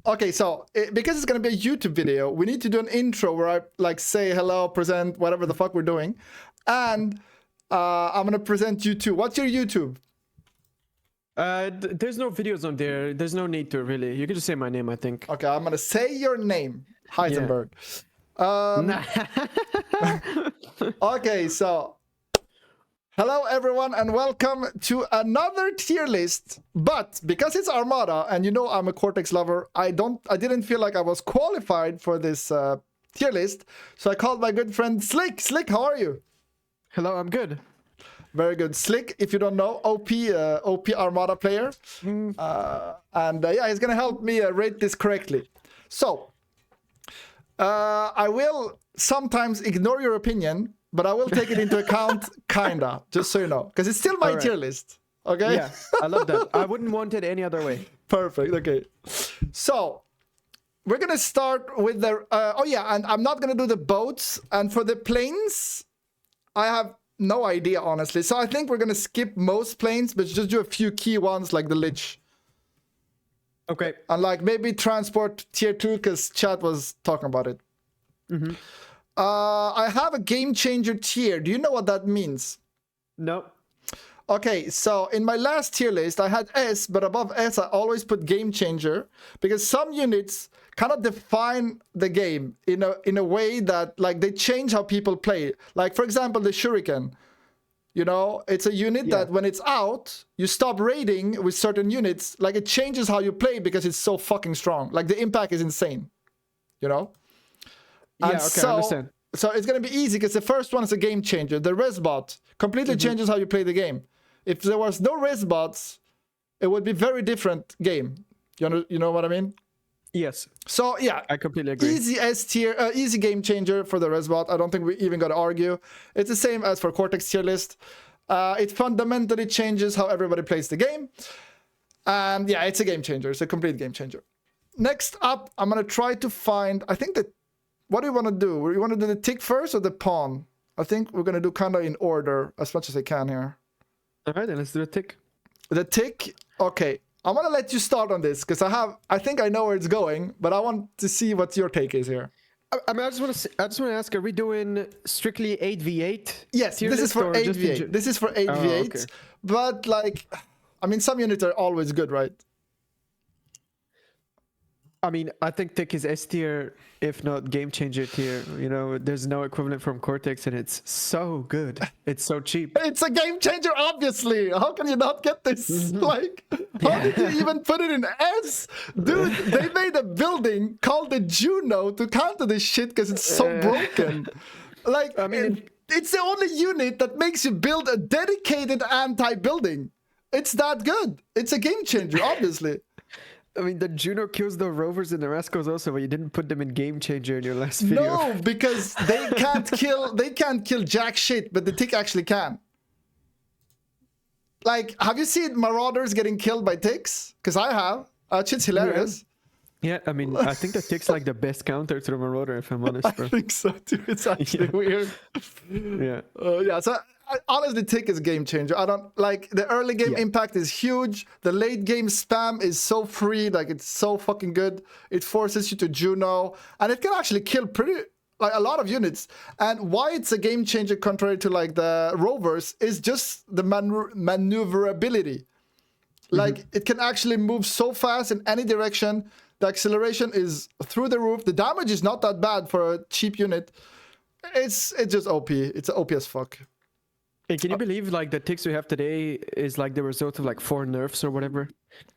Okay, so because it's gonna be a YouTube video, we need to do an intro where I like say hello, present whatever the fuck we're doing, and I'm gonna present you too. What's your YouTube? There's no videos on there. There's no need to really. You can just say my name, I think. Okay, I'm gonna say your name, Heisenberg. Okay, so hello everyone and welcome to another tier list. But because it's Armada and you know I'm a Cortex lover, I didn't feel like I was qualified for this tier list, so I called my good friend Slick. Slick, how are you? Hello, I'm good. Very good. Slick, if you don't know, OP Armada player. And yeah, he's gonna help me rate this correctly. So, I will sometimes ignore your opinion, but I will take it into account, kinda, just so you know. Because it's still my tier list, okay? Yeah, I love that. I wouldn't want it any other way. Perfect, okay. So, we're gonna start with the... oh yeah, and I'm not gonna do the boats. And for the planes, I have no idea, honestly. So I think we're gonna skip most planes, but just do a few key ones like the Lich. Okay. And like maybe transport tier 2 because chat was talking about it. I have a game changer tier. Do you know what that means? No. Okay, so in my last tier list, I had S, but above S, I always put game changer because some units kind of define the game in a way that like they change how people play. Like for example, the Shuriken. You know, it's a unit that when it's out, you stop raiding with certain units. Like it changes how you play because it's so fucking strong. Like the impact is insane. You know? Yeah, okay, I understand. So it's going to be easy because the first one is a game changer. The Resbot completely changes how you play the game. If there was no Resbots, it would be very different game. You know what I mean? Yes. So yeah, I completely agree. Easy S tier, easy game changer for the Resbot. I don't think we even got to argue. It's the same as for Cortex tier list. It fundamentally changes how everybody plays the game. And yeah, it's a game changer. It's a complete game changer. Next up, I'm going to try to find, I think that, what do you want to do? You want to do the tick first or the pawn? I think we're going to do kind of in order as much as I can here. All right, then let's do a tick. The tick? Okay. I'm going to let you start on this because I think I know where it's going, but I want to see what your take is here. I mean, I just want to ask, are we doing strictly 8v8? Yes, this is for 8v8. This is for 8v8. Okay. But like, I mean, some units are always good, right? I mean, I think tick is S tier, if not game changer tier. You know, there's no equivalent from Cortex, and it's so good. It's so cheap. It's a game changer, obviously. How can you not get this? Like, how did you even put it in S? Dude, they made a building called the Juno to counter this shit because it's so broken. Like, I mean, it's the only unit that makes you build a dedicated anti-building. It's that good. It's a game changer, obviously. I mean, the Juno kills the rovers and the rascals also, but you didn't put them in game changer in your last video. No, because they can't kill jack shit, but the tick actually can. Like, have you seen marauders getting killed by ticks? Because I have. Shit's hilarious. Yeah, I mean, I think the tick's like the best counter to the marauder, if I'm honest, bro. I think so too. It's actually weird. Yeah. Yeah, so honestly, tick is a game changer. I don't like the early game impact is huge. The late game spam is so free, like it's so fucking good. It forces you to Juno, and it can actually kill pretty like a lot of units. And why it's a game changer contrary to like the rovers is just the maneuverability. Like it can actually move so fast in any direction. The acceleration is through the roof. The damage is not that bad for a cheap unit. It's just OP. It's OP as fuck. Hey, can you believe like the ticks we have today is like the result of like 4 nerfs or whatever?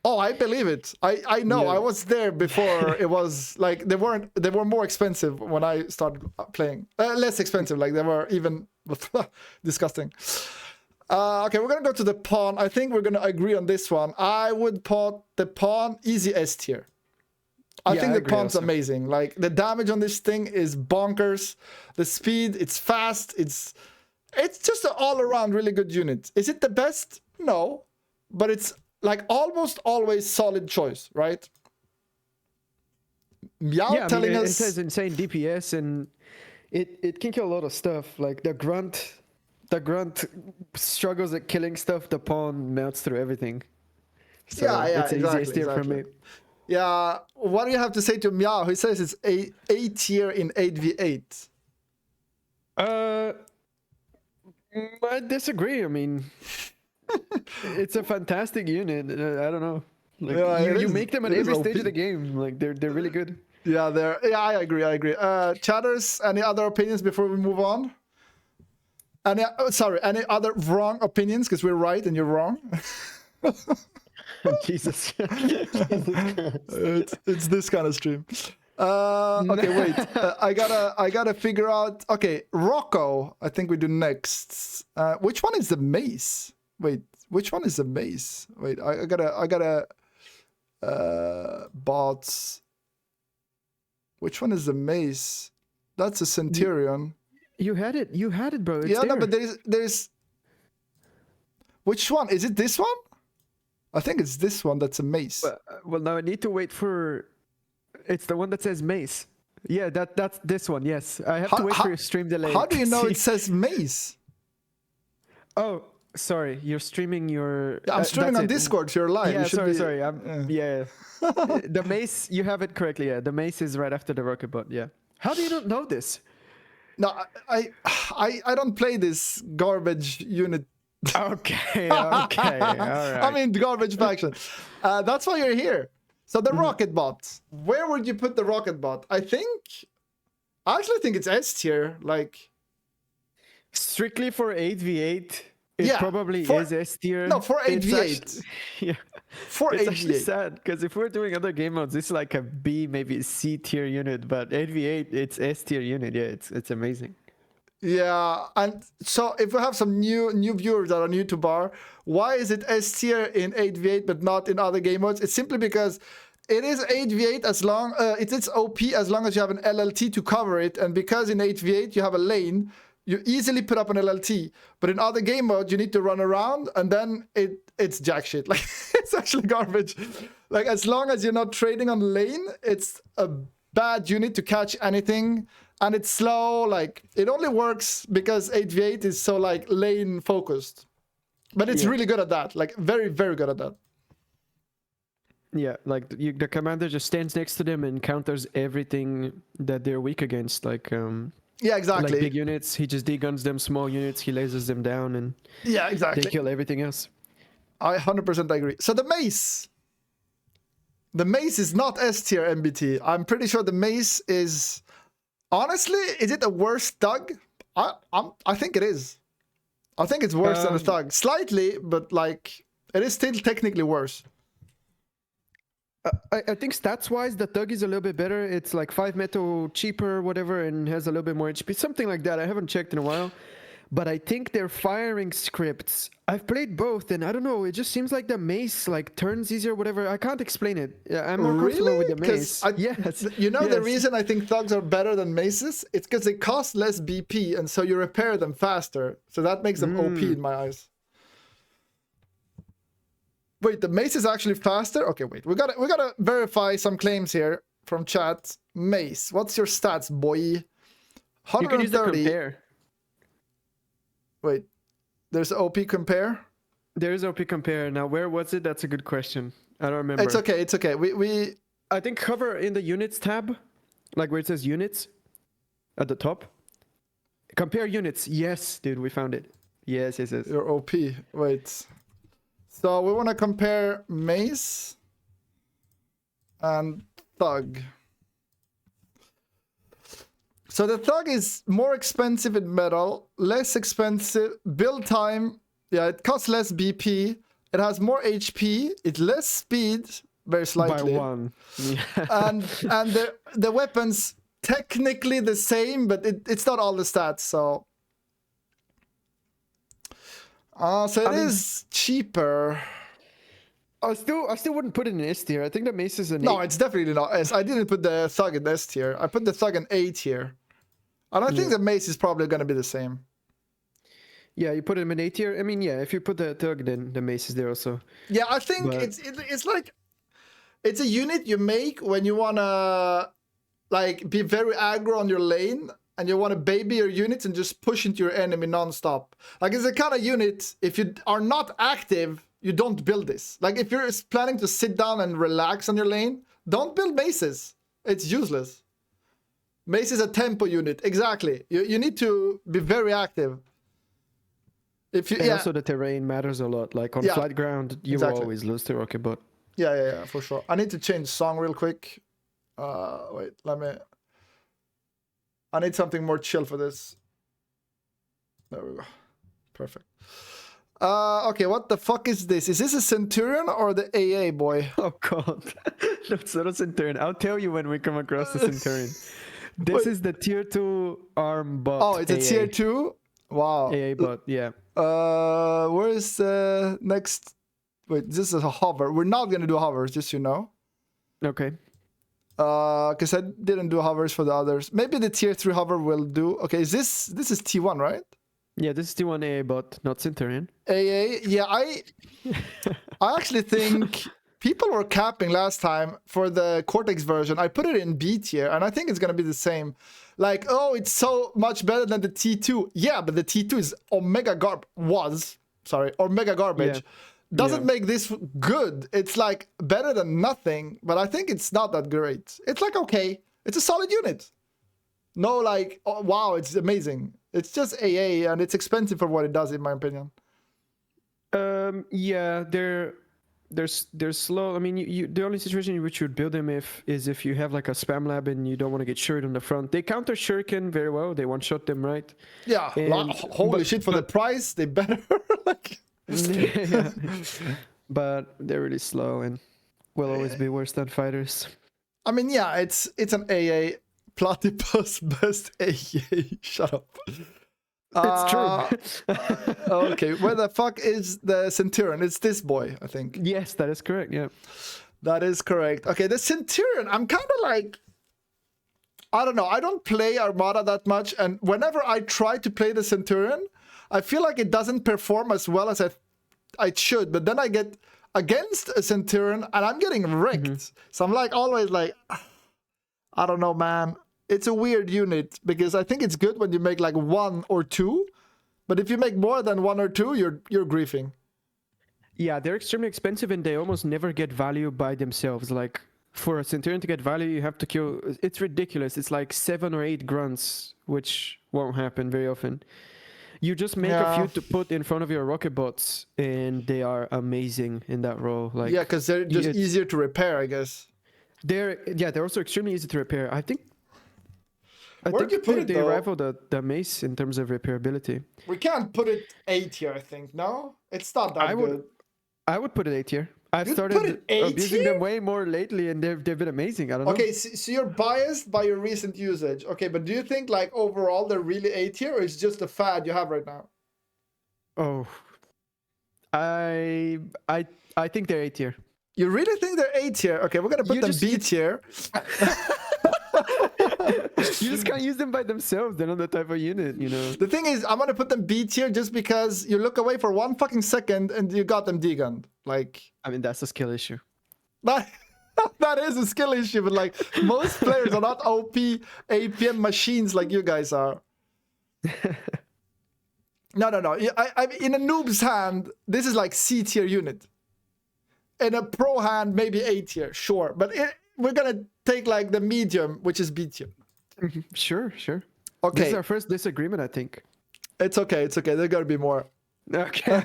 Oh, I believe it. I know. Yeah. I was there before. It was like they were more expensive when I started playing. Less expensive. Like they were even disgusting. Okay, we're gonna go to the pawn. I think we're gonna agree on this one. I would put the pawn easy S tier. I think the pawn's amazing. Like the damage on this thing is bonkers. The speed, it's fast. It's just an all-around really good unit. Is it the best? No, but it's like almost always solid choice, right? Meow telling us it has insane DPS and it can kill a lot of stuff. Like the grunt struggles at killing stuff. The pawn melts through everything. So yeah, it's exactly, easiest tier for me. Yeah, what do you have to say to Meow? He says it's A tier in 8v8. I disagree. I mean, it's a fantastic unit. I don't know. Like, Yeah, you make them at it is every stage OP. of the game. Like they're really good. Yeah, I agree. Chatters, any other opinions before we move on? Any other wrong opinions? Because we're right and you're wrong. Jesus. It's this kind of stream. Okay, wait. I gotta figure out. Okay, Rocco. I think we do next. Which one is the mace? Wait, which one is the mace? Wait, I gotta. Bots. Which one is the mace? That's a Centurion. You had it, bro. It's Yeah, there. no, but there's. Which one is it? This one? I think it's this one. That's a mace. Well, now I need to wait for. It's the one that says mace. Yeah, that's this one. Yes, I have to wait for your stream delay. How do you know it says mace? Oh, sorry. You're streaming your. I'm streaming on it. Discord. So you're live. Yeah, You sorry. Yeah. The mace, you have it correctly. Yeah, the mace is right after the rocket bot. Yeah. How do you not know this? No, I don't play this garbage unit. Okay. All right. I mean, garbage faction. That's why you're here. So the rocket bot. Where would you put the rocket bot? I actually think it's S tier. Like, strictly for 8v8, it probably is S tier. No, for 8v8. Yeah. For It's 8v8. actually sad because if we're doing other game modes, it's like a B, maybe a C tier unit, but 8v8, it's S tier unit. Yeah, it's amazing. Yeah, and so if we have some new viewers that are new to bar, why is it S tier in 8v8 but not in other game modes? It's simply because it is 8v8 as long it's OP as long as you have an LLT to cover it, and because in 8v8 you have a lane, you easily put up an LLT. But in other game modes you need to run around, and then it's jack shit. Like, it's actually garbage. Like, as long as you're not trading on lane, it's a bad unit to catch anything. And it's slow. Like, it only works because 8v8 is so like lane focused. But it's really good at that. Like, very, very good at that. Yeah, like the commander just stands next to them and counters everything that they're weak against. Like yeah, exactly. Like big units, he just deguns them. Small units, he lasers them down, and yeah, exactly. they kill everything else. I 100% agree. So the mace. The mace is not S tier MBT. I'm pretty sure the mace is. Honestly, is it a worse thug? I think it is. I think it's worse than a thug. Slightly, but like, it is still technically worse. I think stats-wise, the thug is a little bit better. It's like 5 metal cheaper, whatever, and has a little bit more HP. Something like that. I haven't checked in a while. But I think their firing scripts, I've played both, and I don't know, it just seems like the mace like turns easier, whatever. I can't explain it. I'm more comfortable with the mace. Yes. You know, the reason I think thugs are better than maces? It's because they cost less BP, and so you repair them faster. So that makes them OP in my eyes. Wait, the mace is actually faster? Okay, wait. We gotta verify some claims here from chat. Mace, what's your stats, boy? 130. You can use the compare. Wait, there's OP compare? There is OP compare. Now, where was it? That's a good question. I don't remember. It's okay, it's okay. I think cover in the units tab, like where it says units at the top. Compare units. Yes, dude, we found it. Yes. You're OP. Wait. So we want to compare mace and thug. So the thug is more expensive in metal, less expensive build time. Yeah, it costs less BP. It has more HP. It's less speed, very slightly. By 1. and the weapons technically the same, but it's not all the stats. So it is cheaper. I still wouldn't put it in S tier. I think the mace is an No, 8. it's definitely not S. I didn't put the thug in S tier. I put the thug in A tier. And I think the mace is probably going to be the same. Yeah, you put him in A tier. I mean, yeah, if you put the thug, then the mace is there also. Yeah, I think it's like, it's a unit you make when you want to like be very aggro on your lane, and you want to baby your units and just push into your enemy non-stop. Like, it's the kind of unit, if you are not active, you don't build this. Like, if you're planning to sit down and relax on your lane, Don't build maces. It's useless. Mace is a tempo unit. Exactly. You need to be very active. If you, And also the terrain matters a lot. Like on flat ground, you will always lose to rocket bot. Yeah, for sure. I need to change song real quick. Wait, I need something more chill for this. There we go. Perfect. Okay, what the fuck is this? Is this a Centurion or the AA boy? Oh god. No, it's not a Centurion. I'll tell you when we come across the Centurion. This is the tier 2 arm bot. Oh, it's a tier 2? Wow. AA bot, yeah. Where is the next? Wait, this is a hover. We're not gonna do hovers, just so you know. Okay. Because I didn't do hovers for the others. Maybe the tier 3 hover will do. Okay, this is T1, right? Yeah, this is T1 AA bot, not Centurion. AA, yeah, I actually think people were capping last time for the Cortex version. I put it in B tier, and I think it's gonna be the same. Like, oh, it's so much better than the T2. Yeah, but the T2 is omega garbage. Yeah. Doesn't make this good. It's like better than nothing, but I think it's not that great. It's like, okay, it's a solid unit. No, like, oh, wow, it's amazing. It's just AA, and it's expensive for what it does, in my opinion. Yeah, they're slow. I mean, the only situation in which you would build them is if you have like a spam lab and you don't want to get shuriken on the front. They counter shuriken very well. They one-shot them, right? Yeah, holy shit, for the price, they better. Like... Yeah. But they're really slow and will always be worse than fighters. I mean, yeah, it's an AA. Platypus best AA. Shut up. It's true. Okay, where the fuck is the Centurion? It's this boy, I think. Yes, that is correct, yeah. That is correct. Okay, the Centurion, I'm kind of like... I don't know, I don't play Armada that much, and whenever I try to play the Centurion, I feel like it doesn't perform as well as I should, but then I get against a Centurion and I'm getting wrecked. So I'm like always like, I don't know, man. It's a weird unit because I think it's good when you make like 1 or 2, but if you make more than 1 or 2, you're griefing. Yeah, they're extremely expensive and they almost never get value by themselves. Like for a Centurion to get value, you have to kill. It's ridiculous. It's like 7 or 8 grunts, which won't happen very often. You just make a few to put in front of your rocket bots, and they are amazing in that role. Like, yeah, because they're just easier to repair, I guess. They're also extremely easy to repair. I think they rival the mace in terms of repairability. We can't put it A tier, I think. No, it's not that good. I would put it A tier. I've started abusing them way more lately, and they've been amazing. I don't know. Okay, so you're biased by your recent usage. Okay, but do you think like overall they're really A tier, or it's just a fad you have right now? Oh, I think they're A tier. You really think they're A tier? Okay, we're gonna put them B tier. You just can't use them by themselves. They're not the type of unit, you know. The thing is, I'm gonna put them B tier just because you look away for 1 fucking second and you got them degunned. Like, I mean, that's a skill issue. That is a skill issue, but like most players are not OP APM machines like you guys are. No. I in a noob's hand, this is like C tier unit. In a pro hand, maybe A tier, sure. But we're gonna take like the medium, which is B tier. Sure. Okay. This is our first disagreement, I think. It's okay. There gotta be more. Okay.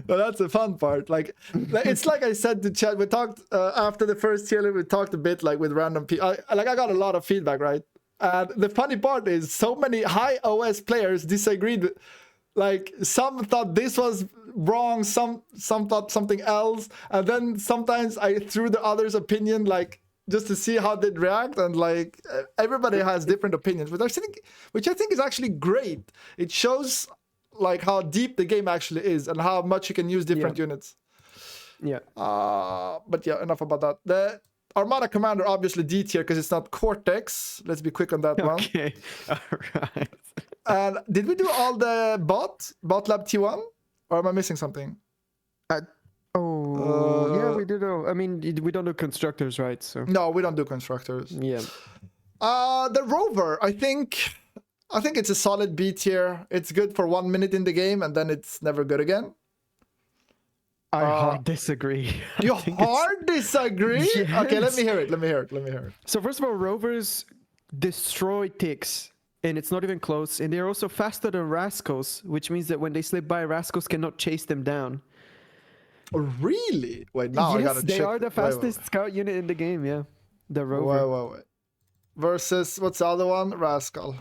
Well, that's the fun part. Like, it's like I said to chat. We talked after the first tier. We talked a bit like with random people. I got a lot of feedback, right? And the funny part is, so many high OS players disagreed. Like, some thought this was wrong, some thought something else, and then sometimes I threw the other's opinion, like, just to see how they'd react, and like everybody has different opinions, which I think is actually great. It shows like how deep the game actually is and how much you can use different units. Yeah. But yeah, enough about that. The Armada Commander, obviously D tier because it's not Cortex. Let's be quick on that one. Okay. All right. And did we do all the bot lab T1, or am I missing something? Yeah, we did. I mean, we don't do constructors, right? So no, we don't do constructors. Yeah. The rover, I think it's a solid B tier. It's good for 1 minute in the game, and then it's never good again. I hard disagree. You hard disagree? Yes. Okay, let me hear it. So first of all, rovers destroy ticks, and it's not even close. And they're also faster than rascals, which means that when they slip by, rascals cannot chase them down. Really? Wait, now I Yes, gotta they check. are the fastest scout unit in the game. Yeah, the rover. Wait. Versus what's the other one? Rascal.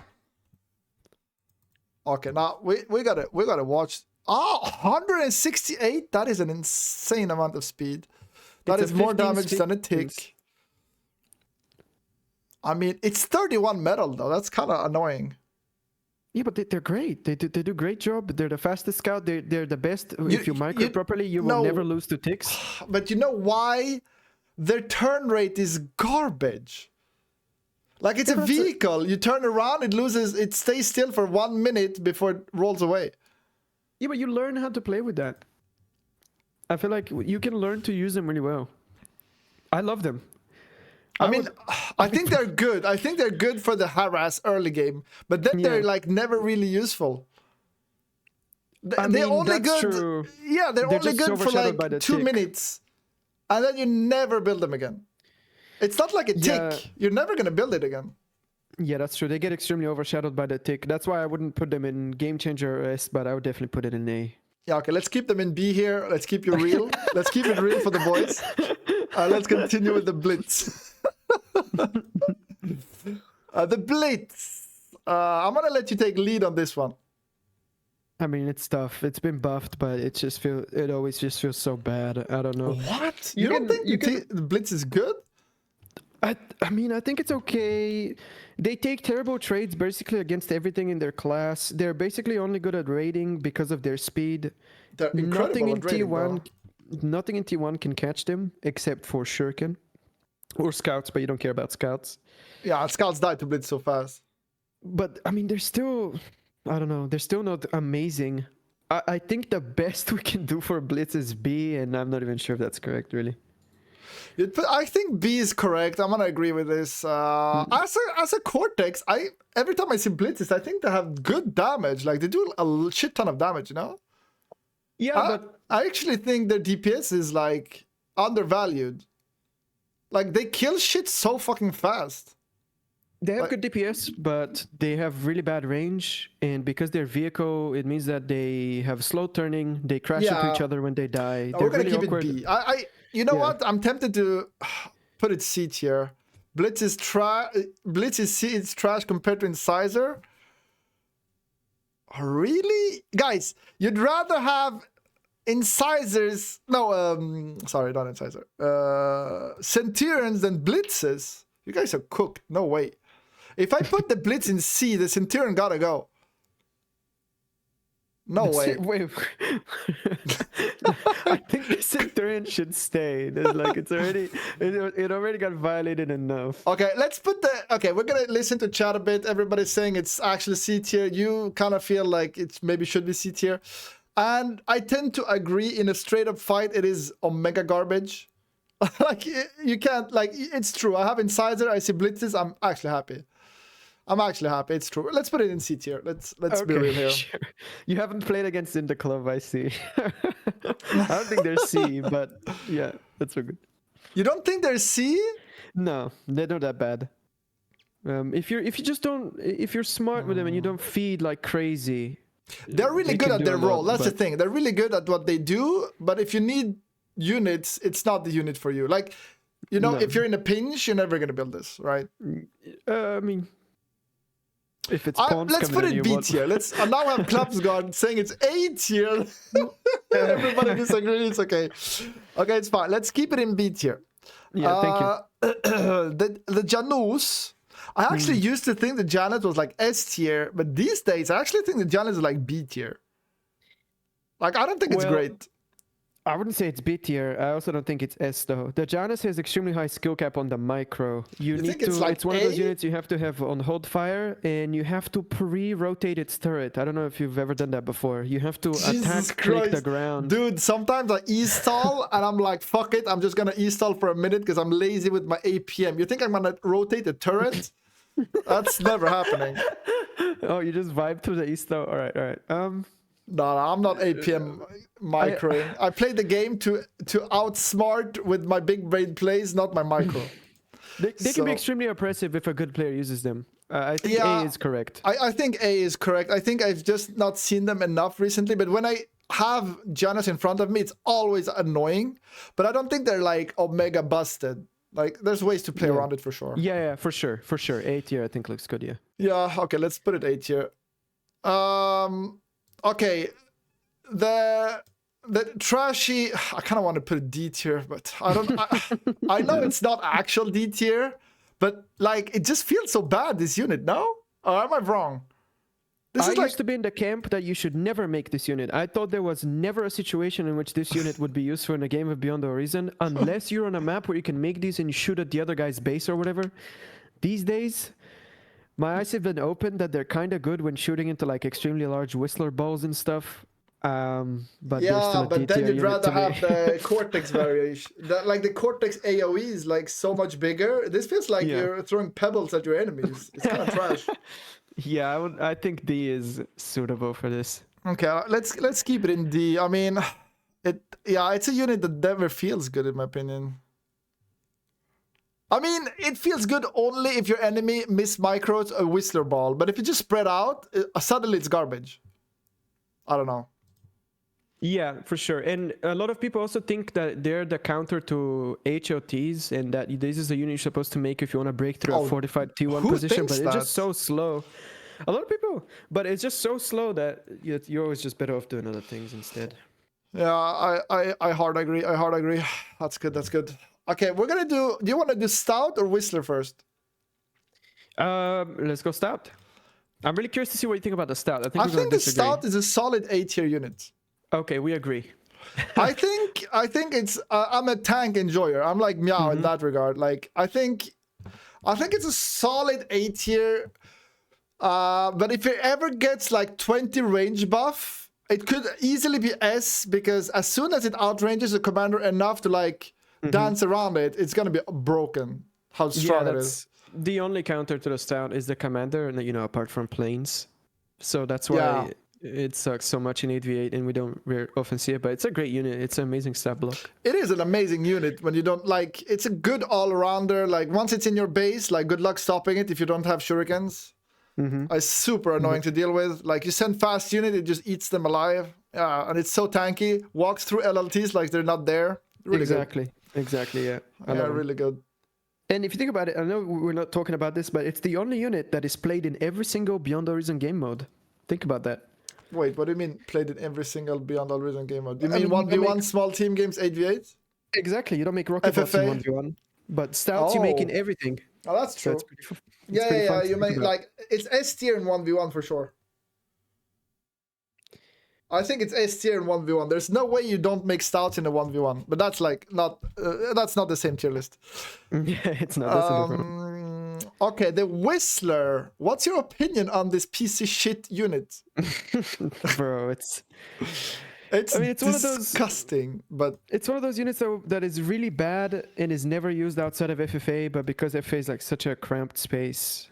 Okay, now we gotta watch. 168. That is an insane amount of speed. That is more damage than a tick. I mean, it's 31 metal though. That's kind of annoying. Yeah, but they're great. They do great job. They're the fastest scout. They're the best. If you micro properly, you will never lose to ticks. But you know why? Their turn rate is garbage. Like it's a vehicle. You turn around, it stays still for 1 minute before it rolls away. Yeah, but you learn how to play with that. I feel like you can learn to use them really well. I love them. I think they're good. I think they're good for the harass early game, but then they're like never really useful. They're only good. True. Yeah, they're only good for like 2 minutes, and then you never build them again. It's not like a tick. You're never gonna build it again. Yeah, that's true. They get extremely overshadowed by the tick. That's why I wouldn't put them in Game Changer or S, but I would definitely put it in A. Yeah, okay, let's keep them in B here. Let's keep you real. Let's keep it real for the boys. Let's continue with the blitz. The blitz. I'm gonna let you take lead on this one. I mean, it's tough. It's been buffed, but it always just feels so bad. I don't know. What? You don't think the blitz is good? I mean, I think it's okay. They take terrible trades basically against everything in their class. They're basically only good at raiding because of their speed. They're incredible at raiding, nothing in T1 can catch them except for Shuriken or scouts, but you don't care about scouts. Yeah, scouts die to blitz so fast. But I mean, they're still, I don't know, they're still not amazing. I think the best we can do for blitz is B, and I'm not even sure if that's correct, really. I think B is correct. I'm gonna agree with this. As a Cortex, every time I see blitzes, I think they have good damage. Like they do a shit ton of damage, you know? Yeah, but I actually think their DPS is like undervalued. Like they kill shit so fucking fast. They have good DPS, but they have really bad range, and because they're vehicle, it means that they have slow turning. They crash into each other when they die. We're gonna keep it B. You know what? I'm tempted to put it C tier. Blitz is C. It's trash compared to Incisor. Really, guys? You'd rather have Incisors? No, sorry, not Incisor. Centurions than blitzes. You guys are cooked. No way. If I put the blitz in C, the Centurion gotta go. No way. Wait. I think the Centurion should stay. There's like it already got violated enough. Okay, let's put we're gonna listen to chat a bit. Everybody's saying it's actually C tier. You kind of feel like it maybe should be C tier. And I tend to agree. In a straight up fight, it is omega garbage. Like you can't, like, it's true. I have Incisor, I see blitzes, I'm actually happy. It's true. Let's put it in C tier. Let's be real here. Sure. You haven't played against in the club, I see. I don't think they're C, but yeah, that's so good. You don't think they're C? No, they're not that bad. If you're smart with them and you don't feed like crazy, they're really good at their role. That's the thing. They're really good at what they do, but if you need units, it's not the unit for you. Like, you know, if you're in a pinch, you're never gonna build this, right? I mean, if it's pawns, let's put it B tier. Let's now have Klapsgard saying it's A tier. Everybody disagrees. Okay, it's fine. Let's keep it in B tier. Yeah, thank you. The Janus. I actually used to think the Janus was like S tier, but these days I actually think the Janus is like B tier. Like, I don't think it's great. I wouldn't say it's B tier. I also don't think it's S though. The Janus has extremely high skill cap on the micro. You need to. It's one of those units you have to have on hold fire, and you have to pre-rotate its turret. I don't know if you've ever done that before. You have to click the ground. Dude, sometimes I e-stall and I'm like, fuck it, I'm just gonna e-stall for a minute because I'm lazy with my APM. You think I'm gonna rotate the turret? That's never happening. Oh, you just vibe through the e-stall. All right. No, I'm not APM microing. I play the game to outsmart with my big brain plays, not my micro. They can be extremely oppressive if a good player uses them. I think A is correct. I think A is correct. I think I've just not seen them enough recently. But when I have Janus in front of me, it's always annoying. But I don't think they're like Omega busted. Like, there's ways to play around it for sure. Yeah, for sure. A tier I think looks good, yeah. Yeah, okay, let's put it A tier. Okay, the trashy, I kind of want to put a D tier, but I don't. I know it's not actual D tier, but like it just feels so bad, this unit. No, or am I wrong? I used to be in the camp that you should never make this unit. I thought there was never a situation in which this unit would be useful in a game of Beyond the Horizon, unless you're on a map where you can make these and shoot at the other guy's base or whatever. These days, my eyes have been opened that they're kind of good when shooting into like extremely large Whistler balls and stuff. But yeah, but then you'd rather have the Cortex variation. Like the Cortex AoE is like so much bigger. This feels like you're throwing pebbles at your enemies. It's kind of trash. Yeah, I think D is suitable for this. Okay, let's keep it in D. I mean, it's a unit that never feels good in my opinion. I mean, it feels good only if your enemy micros a Whistler ball, but if you just spread out, suddenly it's garbage. I don't know. Yeah, for sure. And a lot of people also think that they're the counter to HOTs and that this is the unit you're supposed to make if you want to break through a fortified T1 position, but it's just so slow. A lot of people, but it's just so slow that you're always just better off doing other things instead. Yeah, I hard agree. That's good. Okay, we're gonna do you want to do Stout or Whistler first? Let's go Stout. I'm really curious to see what you think about the Stout. I think the Stout is a solid A tier unit. Okay, we agree. I think it's I'm a tank enjoyer. I'm like Meow in that regard. Like I think it's a solid A tier. But if it ever gets like 20 range buff, it could easily be S, because as soon as it outranges the commander enough to like dance around it, it's gonna be broken. How strong it is. The only counter to the Stout is the commander, and apart from planes. So that's why it sucks so much in 8v8 and we don't very often see it, but it's a great unit. It's an amazing stat block. It is an amazing unit when you don't like, it's a good all-rounder. Like once it's in your base, like good luck stopping it if you don't have shurikens. It's super annoying to deal with. Like you send fast unit, it just eats them alive. Yeah, and it's so tanky. Walks through LLTs like they're not there. Really exactly, yeah. Really good. And if you think about it, I know we're not talking about this, but it's the only unit that is played in every single Beyond the Horizon game mode. Think about that. Wait, what do you mean played in every single Beyond the Horizon game mode? You mean 1v1 small team games 8v8? Exactly, you don't make rocket bots in 1v1. But Stouts you make in everything. Oh, that's true. So yeah, you make like it's S tier in 1v1 for sure. I think it's S tier in 1v1. There's no way you don't make Stouts in a 1v1, but that's like not that's not the same tier list. Yeah, it's not. That's a different one. Okay, the Whistler. What's your opinion on this piece of shit unit? Bro, it's disgusting, but it's one of those units that is really bad and is never used outside of FFA, but because FFA is like such a cramped space,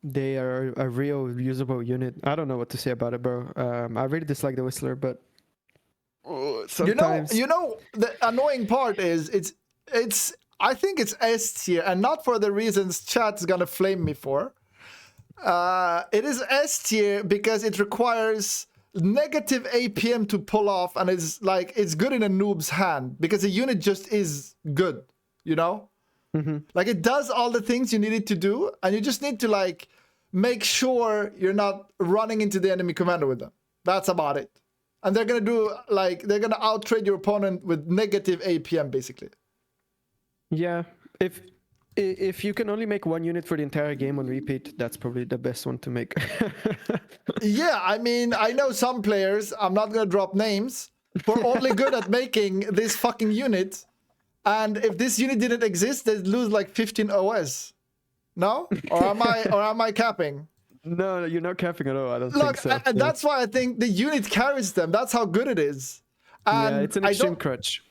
they are a real usable unit. I don't know what to say about it, bro. I really dislike the Whistler, but sometimes you know the annoying part is it's I think it's S tier, and not for the reasons chat's gonna flame me for. It is S tier because it requires negative APM to pull off, and it's good in a noob's hand because the unit just is good, you know? Like it does all the things you need it to do, and you just need to like make sure you're not running into the enemy commander with them. That's about it. And they're gonna out-trade your opponent with negative APM basically. Yeah, if you can only make one unit for the entire game on repeat, that's probably the best one to make. Yeah, I mean, I know some players, I'm not gonna drop names, who are only good at making this fucking unit, and if this unit didn't exist, they'd lose like 15 OS. No? Or am I capping? No, you're not capping at all. I don't think so. And that's why I think the unit carries them. That's how good it is. And yeah, it's an extreme crutch.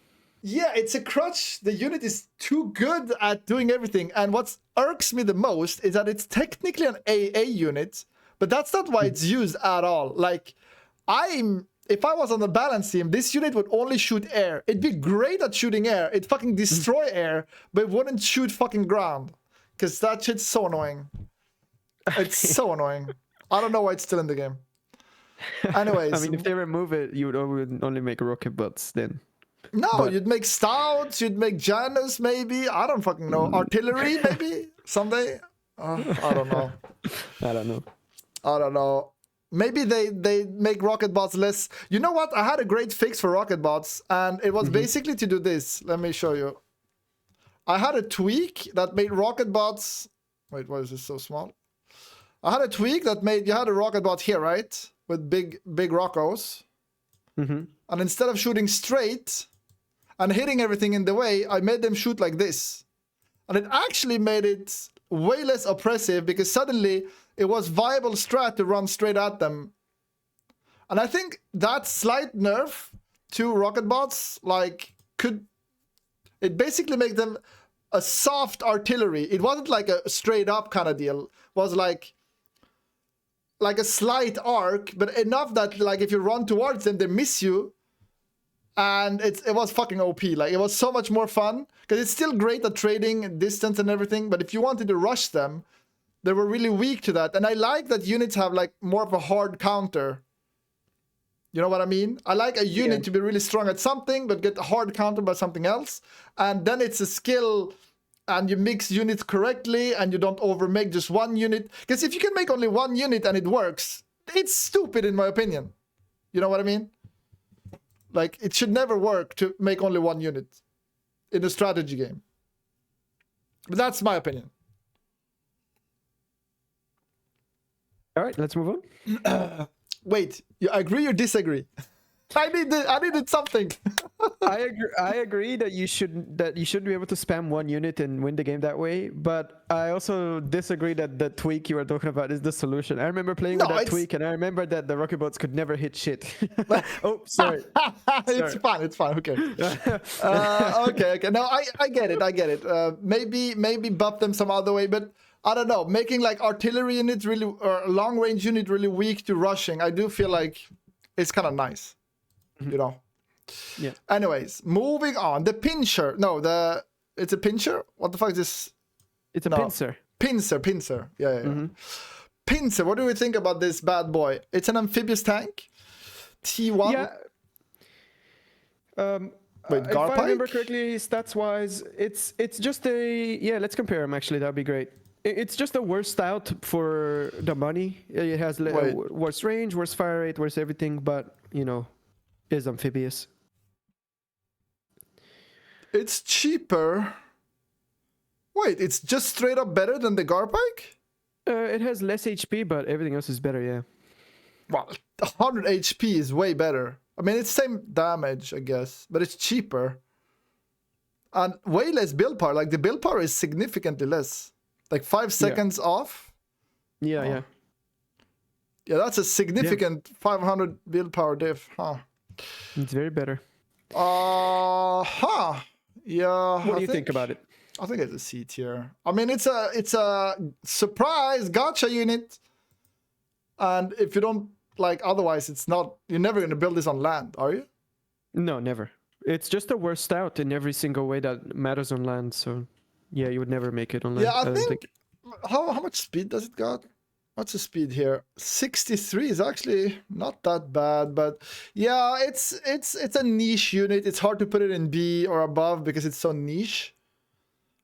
Yeah, it's a crutch. The unit is too good at doing everything. And what irks me the most is that it's technically an AA unit, but that's not why it's used at all. Like, I'm if I was on the balance team, this unit would only shoot air. It'd be great at shooting air. It'd fucking destroy air, but it wouldn't shoot fucking ground. Because that shit's so annoying. It's so annoying. I don't know why it's still in the game. Anyways. I mean, if they remove it, you would only make rocket bots then. No, but... you'd make Stouts, you'd make Janus maybe. I don't fucking know. Artillery maybe someday. I don't know. I don't know. I don't know. Maybe they make rocket bots less. You know what? I had a great fix for rocket bots, and it was basically to do this. Let me show you. I had a tweak that made rocket bots. Wait, why is this so small? I had a tweak that made you had a rocket bot here, right? With big rockos. And instead of shooting straight and hitting everything in the way, I made them shoot like this. And it actually made it way less oppressive because suddenly it was viable strat to run straight at them. And I think that slight nerf to rocket bots, like, it basically make them a soft artillery. It wasn't like a straight up kind of deal. It was like a slight arc, but enough that like if you run towards them, they miss you. And it was fucking OP. Like, it was so much more fun because it's still great at trading distance and everything. But if you wanted to rush them, they were really weak to that. And I like that units have like more of a hard counter. You know what I mean? I like a unit to be really strong at something, but get a hard counter by something else. And then it's a skill, and you mix units correctly, and you don't overmake just one unit. Because if you can make only one unit and it works, it's stupid in my opinion. You know what I mean? Like, it should never work to make only one unit in a strategy game. But that's my opinion. All right, let's move on. Wait, you agree or disagree? I needed something. I agree that you should be able to spam one unit and win the game that way. But I also disagree that the tweak you were talking about is the solution. I remember playing with that tweak, and I remember that the rocket bots could never hit shit. Oh, sorry. It's fine. It's fine. Okay. Okay. No, I get it. Maybe buff them some other way, but I don't know. Making like artillery units really or long range unit really weak to rushing, I do feel like it's kind of nice. You know. Yeah. Anyways, moving on. The Pincer. No, it's a Pincer? What the fuck is this? It's a Pincer. Pincer. Yeah. Pincer, what do we think about this bad boy? It's an amphibious tank. T1. Yeah. Wait, if I remember correctly, stats-wise, it's just a... Yeah, let's compare them, actually. That'd be great. It's just a worse Stout for the money. It has worse range, worse fire rate, worse everything, but, you know, is amphibious. It's cheaper. Wait, it's just straight up better than the Garpike? It has less HP, but everything else is better, yeah. Well, 100 HP is way better. I mean, it's same damage, I guess, but it's cheaper. And way less build power. Like, the build power is significantly less. Like 5 seconds off? Yeah. Yeah, that's a significant 500 build power diff, huh? It's very better. Yeah. What do you think about it? I think it's a C tier. I mean, it's a surprise gotcha unit. And if you don't like, otherwise it's not, you're never going to build this on land, are you? No, never. It's just a worse Stout in every single way that matters on land. So yeah, you would never make it on land. Yeah, I think. How much speed does it got? What's the speed here? 63 is actually not that bad, but yeah, it's a niche unit. It's hard to put it in B or above because it's so niche.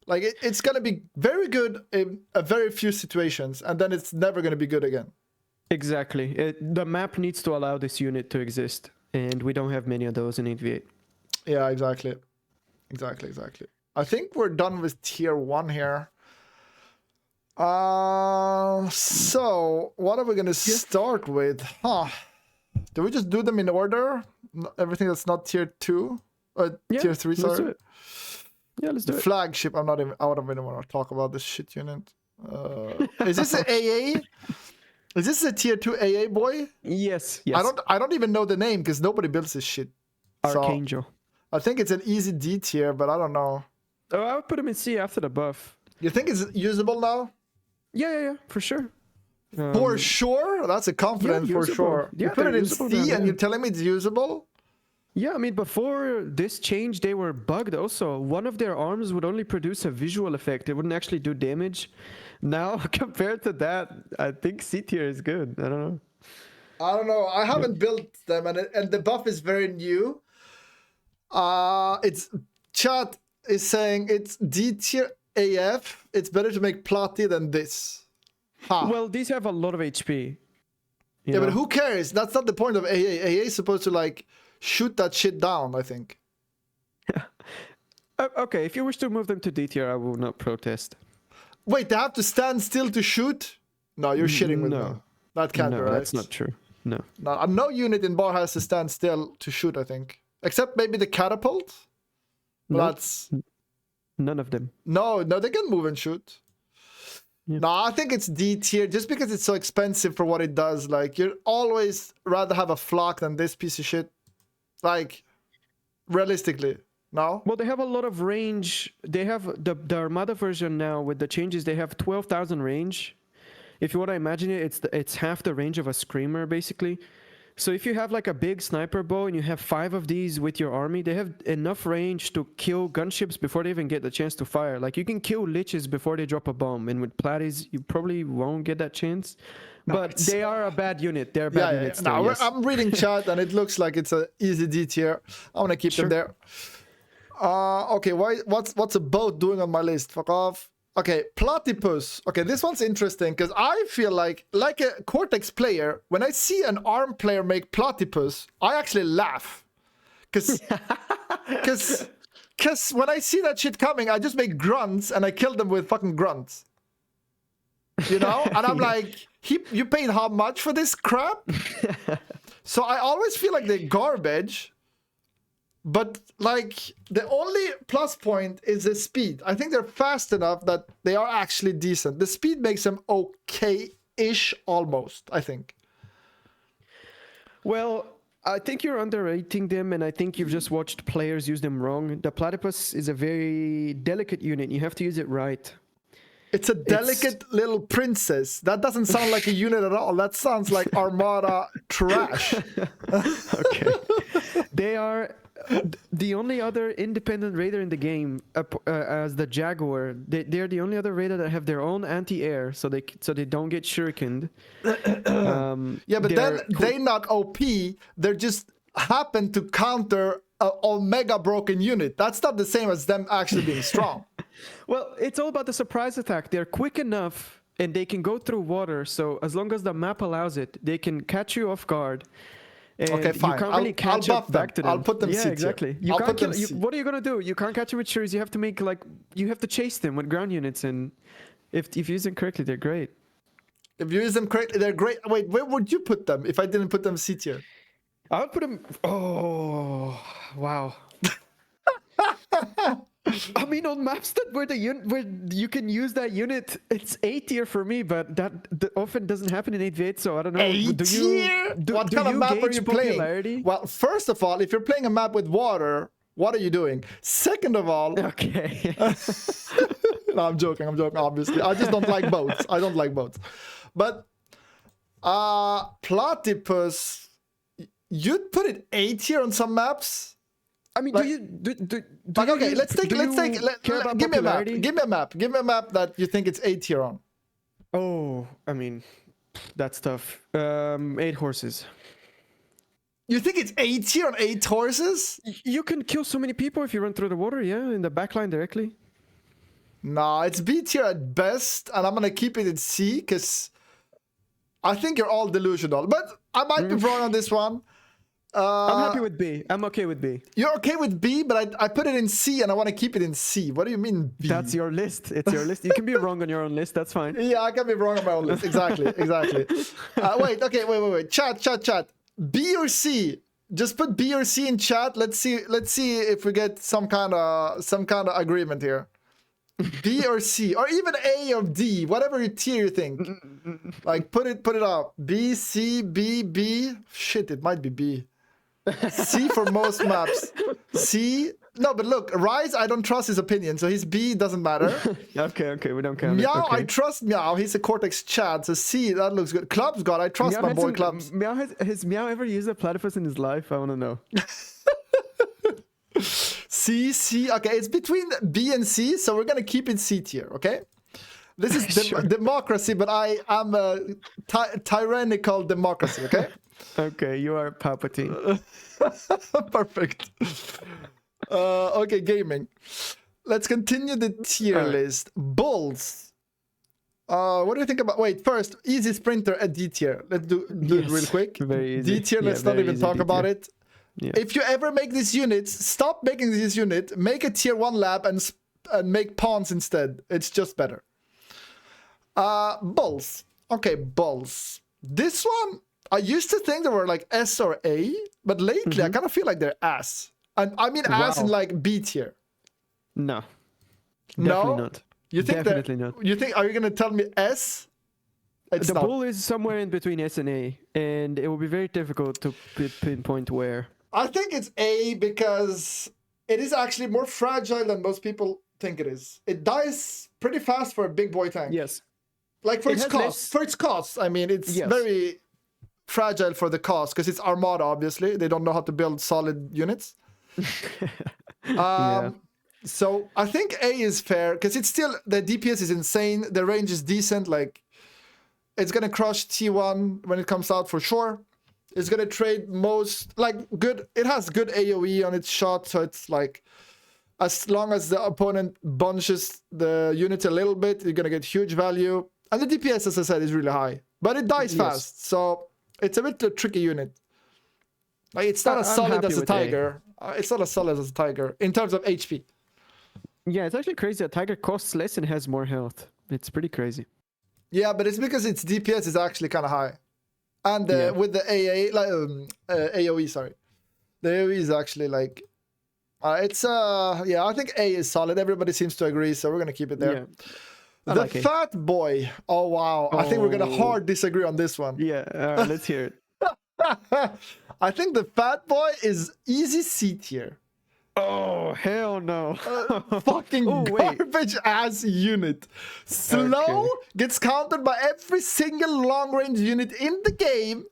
Like, it's gonna be very good in a very few situations, and then it's never gonna be good again. Exactly. The map needs to allow this unit to exist, and we don't have many of those in 8v8. Yeah, exactly. I think we're done with tier 1 here. So what are we gonna start with? Do we just do them in order? Everything that's not tier 2? Tier 3, sorry. Let's do it. Yeah, let's do it. Flagship, I don't even want to talk about this shit unit. Is this an AA? Is this a tier 2 AA boy? Yes. I don't even know the name because nobody builds this shit. Archangel. So, I think it's an easy D tier, but I don't know. Oh, I would put him in C after the buff. You think it's usable now? Yeah, for sure. For sure? That's a confidence for usable. sure. Yeah, you put it they're in usable C now, and yeah. you're telling me it's usable? Yeah, I mean, before this change, they were bugged also. One of their arms would only produce a visual effect. It wouldn't actually do damage. Now, compared to that, I think C tier is good. I don't know. I don't know. I haven't built them, and the buff is very new. It's chat is saying it's D tier AF. It's better to make Plati than this. Ha. Well, these have a lot of HP. Yeah, but who cares? That's not the point of AA. AA is supposed to like shoot that shit down, I think. Okay, if you wish to move them to D tier, I will not protest. Wait, they have to stand still to shoot? No, you're shitting with me. No. That can't be No, right. that's not true. No. No unit in bar has to stand still to shoot, I think. Except maybe the catapult? Nope. That's... None of them. No, they can move and shoot. Yeah. No, I think it's D tier just because it's so expensive for what it does. Like, you'd always rather have a flock than this piece of shit. Like, realistically, no? Well, they have a lot of range. They have the Armada version now with the changes. They have 12,000 range. If you want to imagine it, it's half the range of a screamer, basically. So if you have like a big sniper bow and you have 5 of these with your army, they have enough range to kill gunships before they even get the chance to fire. Like you can kill liches before they drop a bomb, and with platies, you probably won't get that chance. But they are a bad unit. They're a bad unit. Still, No, yes. I'm reading chat and it looks like it's an easy D tier. I want to keep them there. Okay, what's a boat doing on my list? Fuck off. Okay, platypus. Okay, this one's interesting because I feel like a Cortex player, when I see an ARM player make platypus, I actually laugh. Because when I see that shit coming, I just make grunts and I kill them with fucking grunts. You know? And I'm like, you paid how much for this crap? So I always feel like they're garbage. But like the only plus point is the speed. I think they're fast enough that they are actually decent. The speed makes them okay-ish almost, I think. Well, I think you're underrating them, and I think you've just watched players use them wrong. The platypus is a very delicate unit. You have to use it right. It's a delicate little princess. That doesn't sound like a unit at all. That sounds like Armada trash. Okay. They are the only other independent raider in the game, as the Jaguar. They're the only other raider that have their own anti-air, so they don't get shurikened. Yeah, but then they not OP. They just happen to counter an Omega broken unit. That's not the same as them actually being strong. Well, it's all about the surprise attack. They're quick enough, and they can go through water. So as long as the map allows it, they can catch you off guard. And okay, fine. You can't really catch up back to them. I'll put them. Yeah, exactly. You can't kill, what are you gonna do? You can't catch them with shuri's. You have to make you have to chase them with ground units, and if you use them correctly, they're great. If you use them correctly, they're great. Wait, where would you put them if I didn't put them C tier? I would put them. Oh, wow. I mean, on maps where you can use that unit, it's A tier for me, but that often doesn't happen in 8v8, so I don't know. A tier? What kind of map are you playing? Well, first of all, if you're playing a map with water, what are you doing? Second of all... Okay. No, I'm joking, obviously. I just don't like boats. I don't like boats. But, platypus, you'd put it A tier on some maps? I mean, like, okay, give me a map. Give me a map that you think it's A tier on. Oh, I mean, that's tough. 8 horses. You think it's A tier on 8 horses? You can kill so many people if you run through the water, yeah, in the backline directly. Nah, it's B tier at best, and I'm gonna keep it in C because I think you're all delusional. But I might be wrong on this one. I'm happy with B. I'm okay with B. You're okay with B, but I put it in C and I want to keep it in C. What do you mean B? That's your list. It's your list. You can be wrong on your own list. That's fine. Yeah, I can be wrong on my own list. Exactly. Wait. Chat. B or C? Just put B or C in chat. Let's see if we get some kind of agreement here. B or C, or even A or D, whatever tier you think. Like put it up. B, C, B. Shit, it might be B. C for most maps. C, No, but look, Rise, I don't trust his opinion, so his B doesn't matter. Okay, we don't count it. Meow, Okay. I trust Meow. He's a Cortex Chad, so C, that looks good. Clubs God, I trust my boy Clubs. Has Meow ever used a platypus in his life? I want to know. C. Okay, it's between B and C, so we're gonna keep it C tier. Okay. This is Sure. democracy, but I am a tyrannical democracy. Okay. Okay, you are Palpatine. Perfect. Okay, gaming. Let's continue the tier list. Bulls. What do you think about? Wait, first, easy sprinter at D tier. Let's do it real quick. Very easy. D tier. Let's not even talk about it. Yeah. If you ever make these units, stop making this unit. Make a tier 1 lab and make pawns instead. It's just better. Bulls. Okay, bulls. This one, I used to think they were like S or A, but lately I kind of feel like they're ass. And I mean ass in like B tier. No. Definitely No? not. You think Definitely not. You think? Are you gonna tell me S? It's The not. bull is somewhere in between S and A, and it will be very difficult to pinpoint where. I think it's A because it is actually more fragile than most people think it is. It dies pretty fast for a big boy tank. Yes. Like for It its has cost. less- For its cost, I mean, it's very fragile for the cost because it's Armada. Obviously, they don't know how to build solid units. So I think A is fair because it's still the DPS is insane. The range is decent. Like it's gonna crush T1 when it comes out for sure. It's gonna trade most good. It has good AOE on its shot, so it's like as long as the opponent bunches the unit a little bit, you're gonna get huge value. And the DPS, as I said, is really high, but it dies fast, so it's a bit a tricky unit. Like it's not as solid as a tiger. It's not as solid as a tiger in terms of HP. Yeah, it's actually crazy. A tiger costs less and has more health. It's pretty crazy. Yeah, but it's because its DPS is actually kind of high, and with the AA, AOE, sorry, the AOE is actually like, it's yeah, I think A is solid. Everybody seems to agree, so we're gonna keep it there. Yeah. The like fat boy. Oh wow, I think we're gonna hard disagree on this one. Yeah, let's hear it. I think the fat boy is easy C tier. Oh, hell no. Fucking garbage ass unit. Slow gets countered by every single long range unit in the game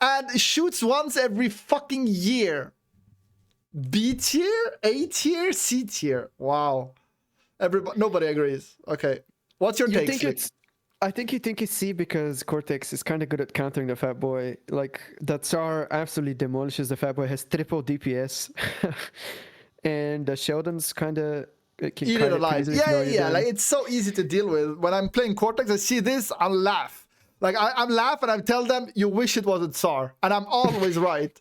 and shoots once every fucking year. B tier, A tier, C tier. Wow. Nobody agrees. Okay. What's your take, Slick? I think you think it's C because Cortex is kind of good at countering the fat boy. Like, the Tsar absolutely demolishes the fat boy, has triple DPS. And the Sheldon's kind of... Eat it alive. Yeah. Like, it's so easy to deal with. When I'm playing Cortex, I see this, I laugh. Like, I'm laughing and I tell them, you wish it was a Tsar. And I'm always right.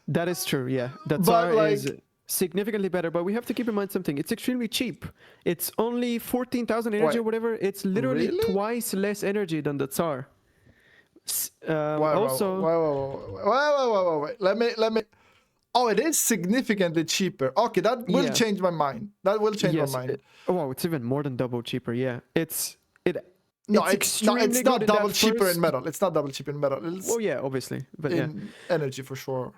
That is true, yeah. The Tsar is significantly better, but we have to keep in mind something. It's extremely cheap. It's only 14,000 energy or whatever. It's literally twice less energy than the Tsar. Wait. Let me. Oh, it is significantly cheaper. Okay, that will change my mind. That will change my mind. It's even more than double cheaper. Yeah, it's not double cheaper in metal. It's not double cheaper in metal. Well, yeah, obviously, but in energy for sure.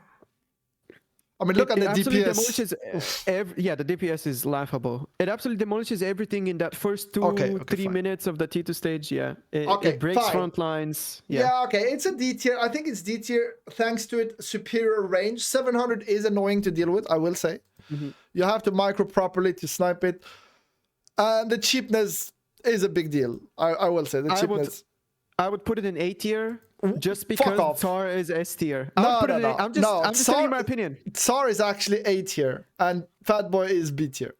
I mean, look at the DPS. The DPS is laughable. It absolutely demolishes everything in that first 2-3 minutes of the T2 stage. Yeah, it breaks front lines. Yeah, okay, it's a D tier. I think it's D tier thanks to its superior range. 700 is annoying to deal with, I will say. You have to micro properly to snipe it. And the cheapness is a big deal. I will say the cheapness. I would put it in A tier. Just because Tsar is S tier. I'm just telling you my opinion. Tsar is actually A tier, and Fat Boy is B tier.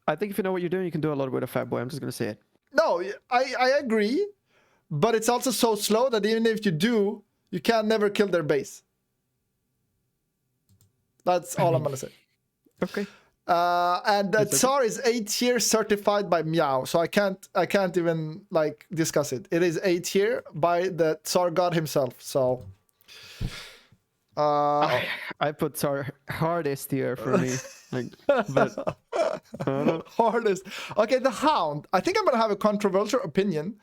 I think if you know what you're doing, you can do a lot with a Fat Boy. I'm just going to say it. No, I agree, but it's also so slow that even if you do, you can never kill their base. That's all I'm going to say. Okay. And the Tsar is A tier certified by Meow, so I can't even like discuss it. It is A tier by the Tsar God himself. So I put Tsar hard S tier for me. Hardest. Okay, the Hound. I think I'm gonna have a controversial opinion,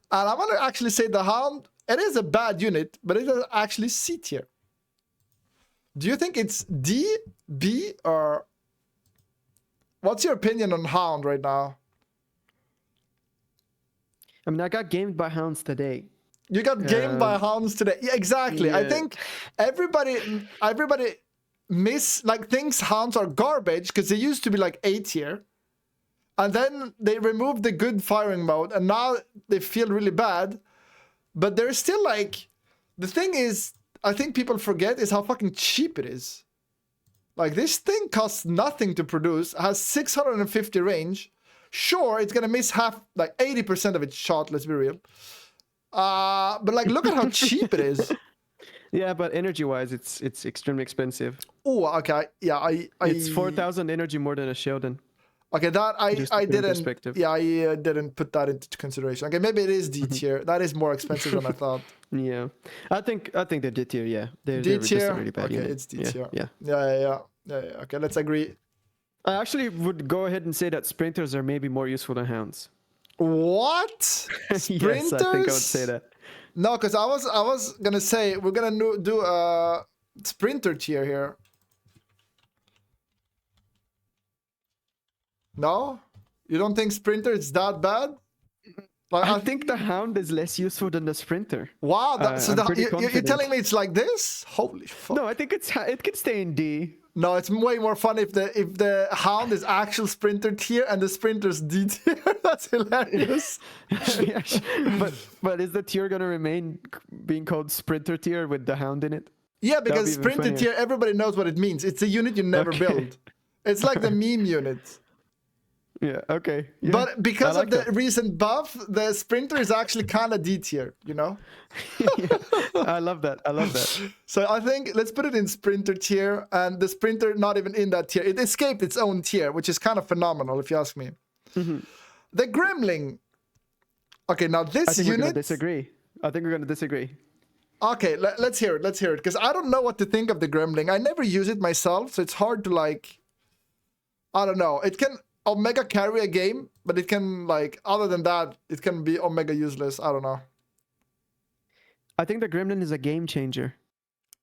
and I'm gonna actually say the Hound. It is a bad unit, but it is actually C tier. Do you think it's D, B, or What's your opinion on Hound right now? I mean, I got gamed by hounds today. You got gamed by hounds today. Yeah, exactly. Yeah. I think everybody thinks hounds are garbage because they used to be like A tier. And then they removed the good firing mode and now they feel really bad. But they're still like, the thing is, I think people forget is how fucking cheap it is. Like, this thing costs nothing to produce, has 650 range. Sure, it's gonna miss half, like 80% of its shot, let's be real. But like, look at how cheap it is. Yeah, but energy-wise, it's extremely expensive. Oh, okay. Yeah, it's 4,000 energy more than a Sheldon. Okay, that I didn't. Yeah, I didn't put that into consideration. Okay, maybe it is D tier. That is more expensive than I thought. Yeah, I think they're D tier. Yeah, D tier. Really bad unit. It's D tier. Yeah. Okay, let's agree. I actually would go ahead and say that sprinters are maybe more useful than hounds. What? Sprinters? Yes, I think I would say that. No, because I was gonna say we're gonna do a sprinter tier here. No, you don't think sprinter is that bad? Like, I think the hound is less useful than the sprinter. Wow, so you're telling me it's like this? Holy fuck! No, I think it could stay in D. No, it's way more fun if the hound is actual sprinter tier and the sprinter's D tier. That's hilarious. Yeah, but is the tier gonna remain being called sprinter tier with the hound in it? Yeah, because sprinter tier, everybody knows what it means. It's a unit you never build. It's like the meme unit. Yeah, okay. Yeah, but because of the recent buff, the sprinter is actually kind of D tier, you know? Yeah, I love that. So I think let's put it in sprinter tier, and the sprinter not even in that tier. It escaped its own tier, which is kind of phenomenal if you ask me. Mm-hmm. The Gremlin. Okay, now this unit... I think we're going to disagree. Okay, let's hear it. Because I don't know what to think of the Gremlin. I never use it myself, so it's hard to like... I don't know. It can... Omega carry a game, but it can, like, other than that, it can be Omega useless. I don't know. I think the Gremlin is a game changer.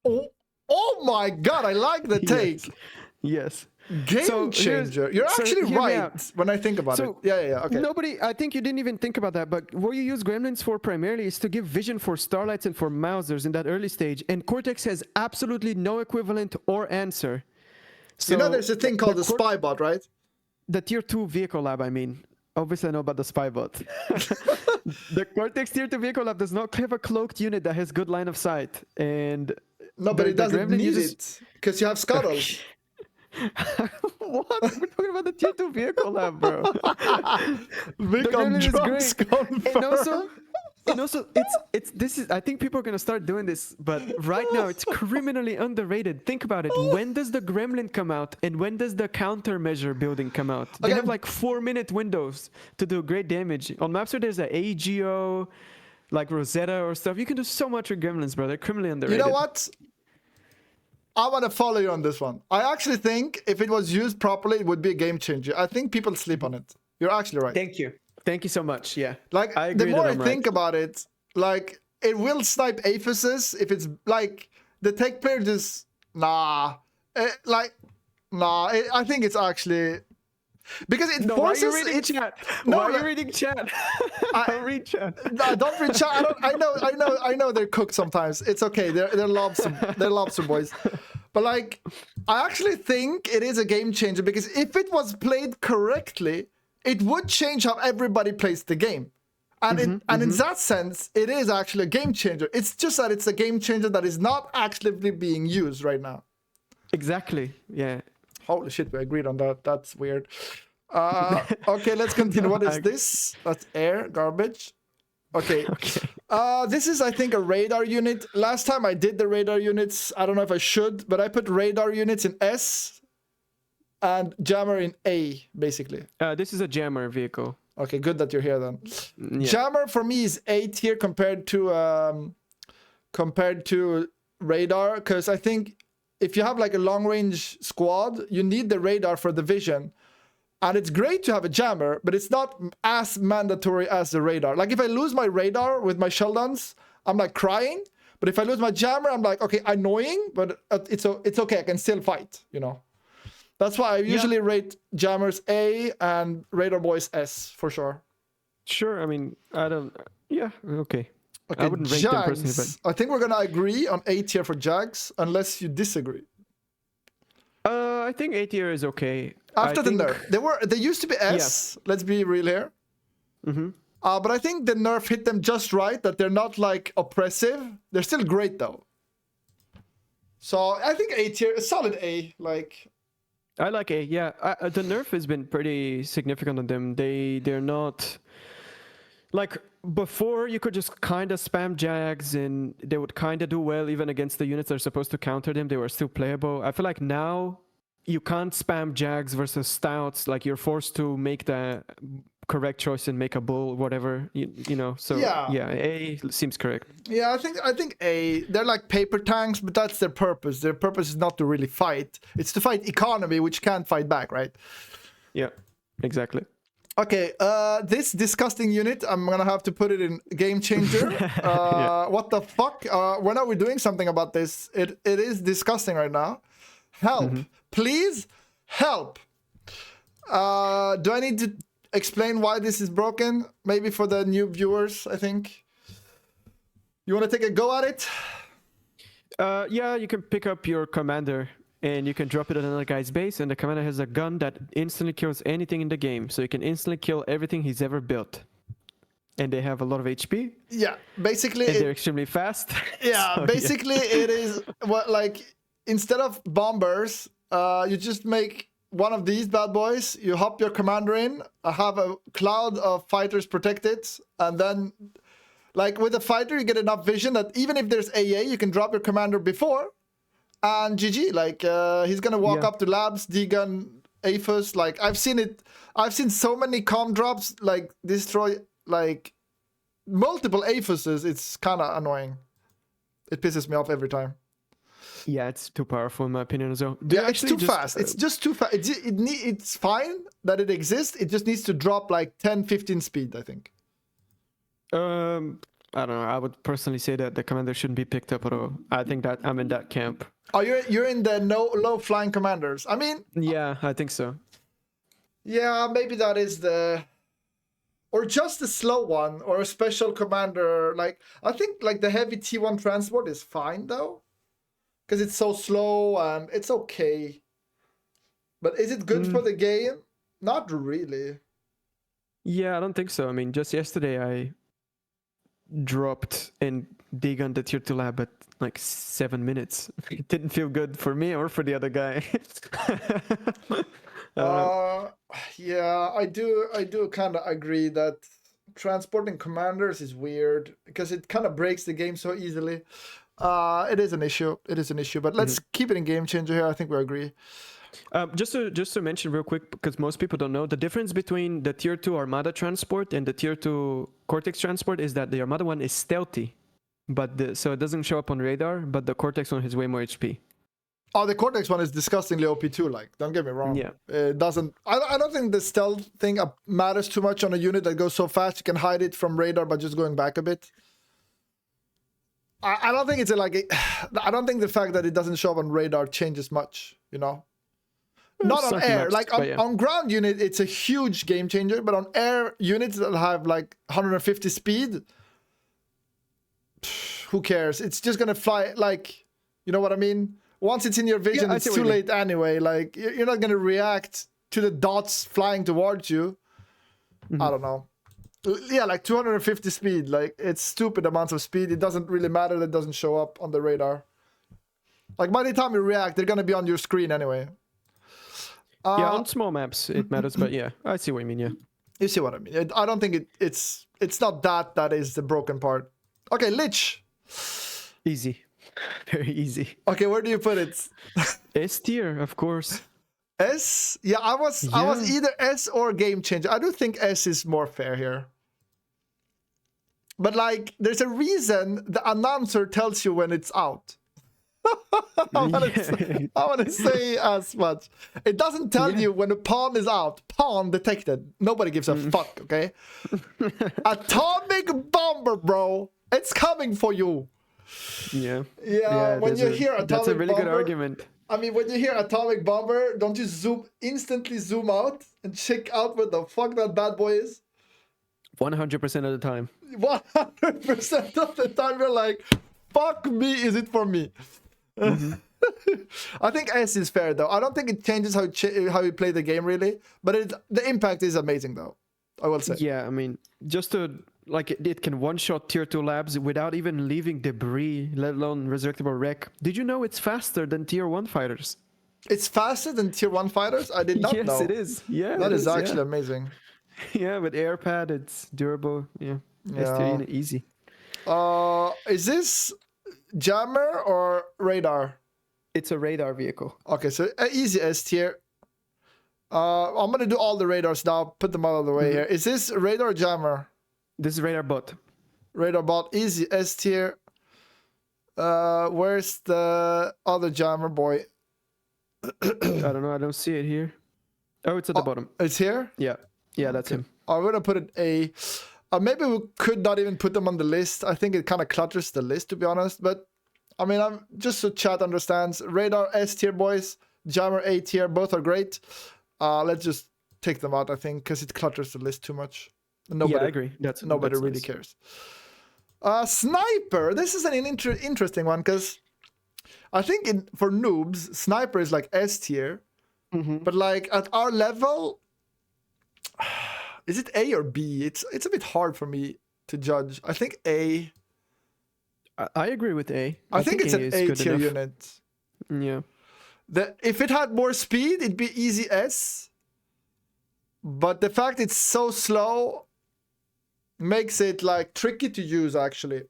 Oh my god, I like the take. Yes. Game changer. You're actually right when I think about it. Yeah. Okay. I think you didn't even think about that, but what you use Gremlins for primarily is to give vision for Starlights and for Mausers in that early stage, and Cortex has absolutely no equivalent or answer. So, you know there's a thing called the spy bot, right? The tier 2 vehicle lab, I mean. Obviously, I know about the spy bot. The Cortex tier 2 vehicle lab does not have a cloaked unit that has good line of sight. And no, but it doesn't need it because you have scuttles. What? We're talking about the tier 2 vehicle lab, bro. Become drunks confirmed. And also, I think people are going to start doing this, but right now it's criminally underrated. Think about it. When does the Gremlin come out and when does the countermeasure building come out? They have like 4-minute windows to do great damage. On maps where there's an AGO, like Rosetta or stuff, you can do so much with Gremlins, bro. They're criminally underrated. You know what? I want to follow you on this one. I actually think if it was used properly, it would be a game changer. I think people sleep on it. You're actually right. Thank you. Thank you so much. Yeah. Like, I agree the more I think about it, like, it will snipe Aphysis if it's like the tech player just I think it's actually because it forces. Why are you reading chat? Why are you reading chat? Don't read chat. No, don't read chat. I know they're cooked sometimes. It's okay. They're lobster boys. But like, I actually think it is a game changer because if it was played correctly, it would change how everybody plays the game. And in that sense, it is actually a game changer. It's just that it's a game changer that is not actively being used right now. Exactly. Yeah. Holy shit, we agreed on that. That's weird. Okay, let's continue. What is this? That's air, garbage. Okay. This is, I think, a radar unit. Last time I did the radar units, I don't know if I should, but I put radar units in S and jammer in A, basically. This is a jammer vehicle. Okay, good that you're here then. Yeah. Jammer for me is A tier compared to radar, because I think if you have like a long range squad, you need the radar for the vision. And it's great to have a jammer, but it's not as mandatory as the radar. Like if I lose my radar with my Sheldons, I'm like crying. But if I lose my jammer, I'm like, okay, annoying, but it's okay. I can still fight, you know. That's why I usually rate jammers A and radar boys S for sure. Sure, I mean, I don't... Yeah, okay. Okay, I wouldn't rate them personally, Jags. but... I think we're going to agree on A tier for Jags, unless you disagree. I think A tier is okay. After the nerf. They used to be S, let's be real here. Mm-hmm. But I think the nerf hit them just right, that they're not like oppressive. They're still great though. So I think A tier, a solid A. Like, I like A, yeah. The nerf has been pretty significant on them. They're not... Like, before you could just kind of spam Jags and they would kind of do well even against the units that are supposed to counter them. They were still playable. I feel like now you can't spam Jags versus Stouts. Like, you're forced to make the correct choice and make a bull, whatever, you know. So, yeah, A seems correct. Yeah, I think A, they're like paper tanks, but that's their purpose. Their purpose is not to really fight. It's to fight economy, which can't fight back, right? Yeah, exactly. Okay, this disgusting unit, I'm gonna have to put it in game changer. What the fuck? When are we doing something about this? It is disgusting right now. Help. Please help. Do I need to explain why this is broken? Maybe for the new viewers, I think. You want to take a go at it? Yeah, you can pick up your commander and you can drop it on another guy's base, and the commander has a gun that instantly kills anything in the game. So you can instantly kill everything he's ever built. And they have a lot of HP. Yeah, basically... And they're extremely fast. Yeah, so, basically it is, what, like, instead of bombers, you just make one of these bad boys, you hop your commander in, have a cloud of fighters protect it, and then, like, with a fighter, you get enough vision that even if there's AA, you can drop your commander before, and GG, like, he's gonna walk up to labs, D-gun, APHIS, like, I've seen so many comm drops, like, destroy, like, multiple APHISes. It's kind of annoying. It pisses me off every time. Yeah, it's too powerful in my opinion as well. Yeah, it's too fast. It's just too fast. It's fine that it exists. It just needs to drop like 10, 15 speed, I think. I don't know. I would personally say that the commander shouldn't be picked up at all. I think that I'm in that camp. Oh, you're in the low flying commanders. I mean, yeah, I think so. Yeah, maybe that is or just a slow one or a special commander. Like, I think like the heavy T1 transport is fine though, because it's so slow and it's okay. But is it good for the game? Not really. Yeah, I don't think so. I mean, just yesterday I dropped and D-gunned the tier 2 lab at like 7 minutes. It didn't feel good for me or for the other guy. Yeah, I do kind of agree that transporting commanders is weird because it kind of breaks the game so easily. It is an issue. But let's keep it in game changer here. I think we agree. Just to mention real quick, because most people don't know, the difference between the tier 2 Armada transport and the tier 2 Cortex transport is that the Armada one is stealthy, but so it doesn't show up on radar, but the Cortex one has way more HP. Oh, the Cortex one is disgustingly OP too, like, don't get me wrong. Yeah. It doesn't... I don't think the stealth thing matters too much on a unit that goes so fast you can hide it from radar by just going back a bit. I don't think it's I don't think the fact that it doesn't show up on radar changes much, you know? Not on air. Like, on ground unit, it's a huge game changer, but on air units that have, like, 150 speed, who cares? It's just gonna fly, like, you know what I mean? Once it's in your vision, it's too late anyway. Like, you're not gonna react to the dots flying towards you. I don't know. Yeah, like 250 speed. Like, it's stupid amounts of speed. It doesn't really matter that it doesn't show up on the radar. Like, by the time you react, they're gonna be on your screen anyway. Yeah, on small maps it matters, but yeah, I see what you mean. Yeah, you see what I mean. I don't think it's not that is the broken part. Okay, Lich. Easy, very easy. Okay, where do you put it? S tier, of course. S? Yeah, I was either S or game changer. I do think S is more fair here. But like, there's a reason the announcer tells you when it's out. I want to say as much. It doesn't tell you when a pawn is out. Pawn detected. Nobody gives a fuck, okay? Atomic bomber, bro. It's coming for you. Yeah. Yeah, when you hear atomic that's a really bomber, good argument. I mean, when you hear atomic bomber, don't you instantly zoom out and check out what the fuck that bad boy is? 100% of the time. 100% of the time you're like, fuck me, is it for me? I think S is fair though. I don't think it changes how you play the game really, but the impact is amazing though, I will say. Yeah, I mean, just to like it can one-shot tier 2 labs without even leaving debris, let alone resurrectable wreck. Did you know it's faster than tier 1 fighters? It's faster than tier 1 fighters? I did not know. Yes, it is. Yeah, that is actually amazing. Yeah, with air pad, it's durable. Yeah, Yeah. easy. Is this jammer or radar? It's a radar vehicle. Okay, so easy S tier. I'm gonna do all the radars now. Put them out of the way here. Is this radar or jammer? This is radar bot. Radar bot, easy S tier. Where's the other jammer boy? I don't know. I don't see it here. Oh, it's at the bottom. It's here? Yeah, that's him. I'm gonna put it A. Maybe we could not even put them on the list. I think it kind of clutters the list, to be honest. But I mean, I'm just so chat understands. Radar S tier boys, jammer A tier, both are great. Let's just take them out, I think, because it clutters the list too much. Nobody, yeah, I agree. Nobody really nice. cares. Sniper. This is an interesting one because I think for noobs, sniper is like S tier, but like at our level, is it A or B? It's a bit hard for me to judge. I think A. I agree with A. I think it's an A tier unit. Yeah. If it had more speed, it'd be easy S. But the fact it's so slow makes it like tricky to use actually.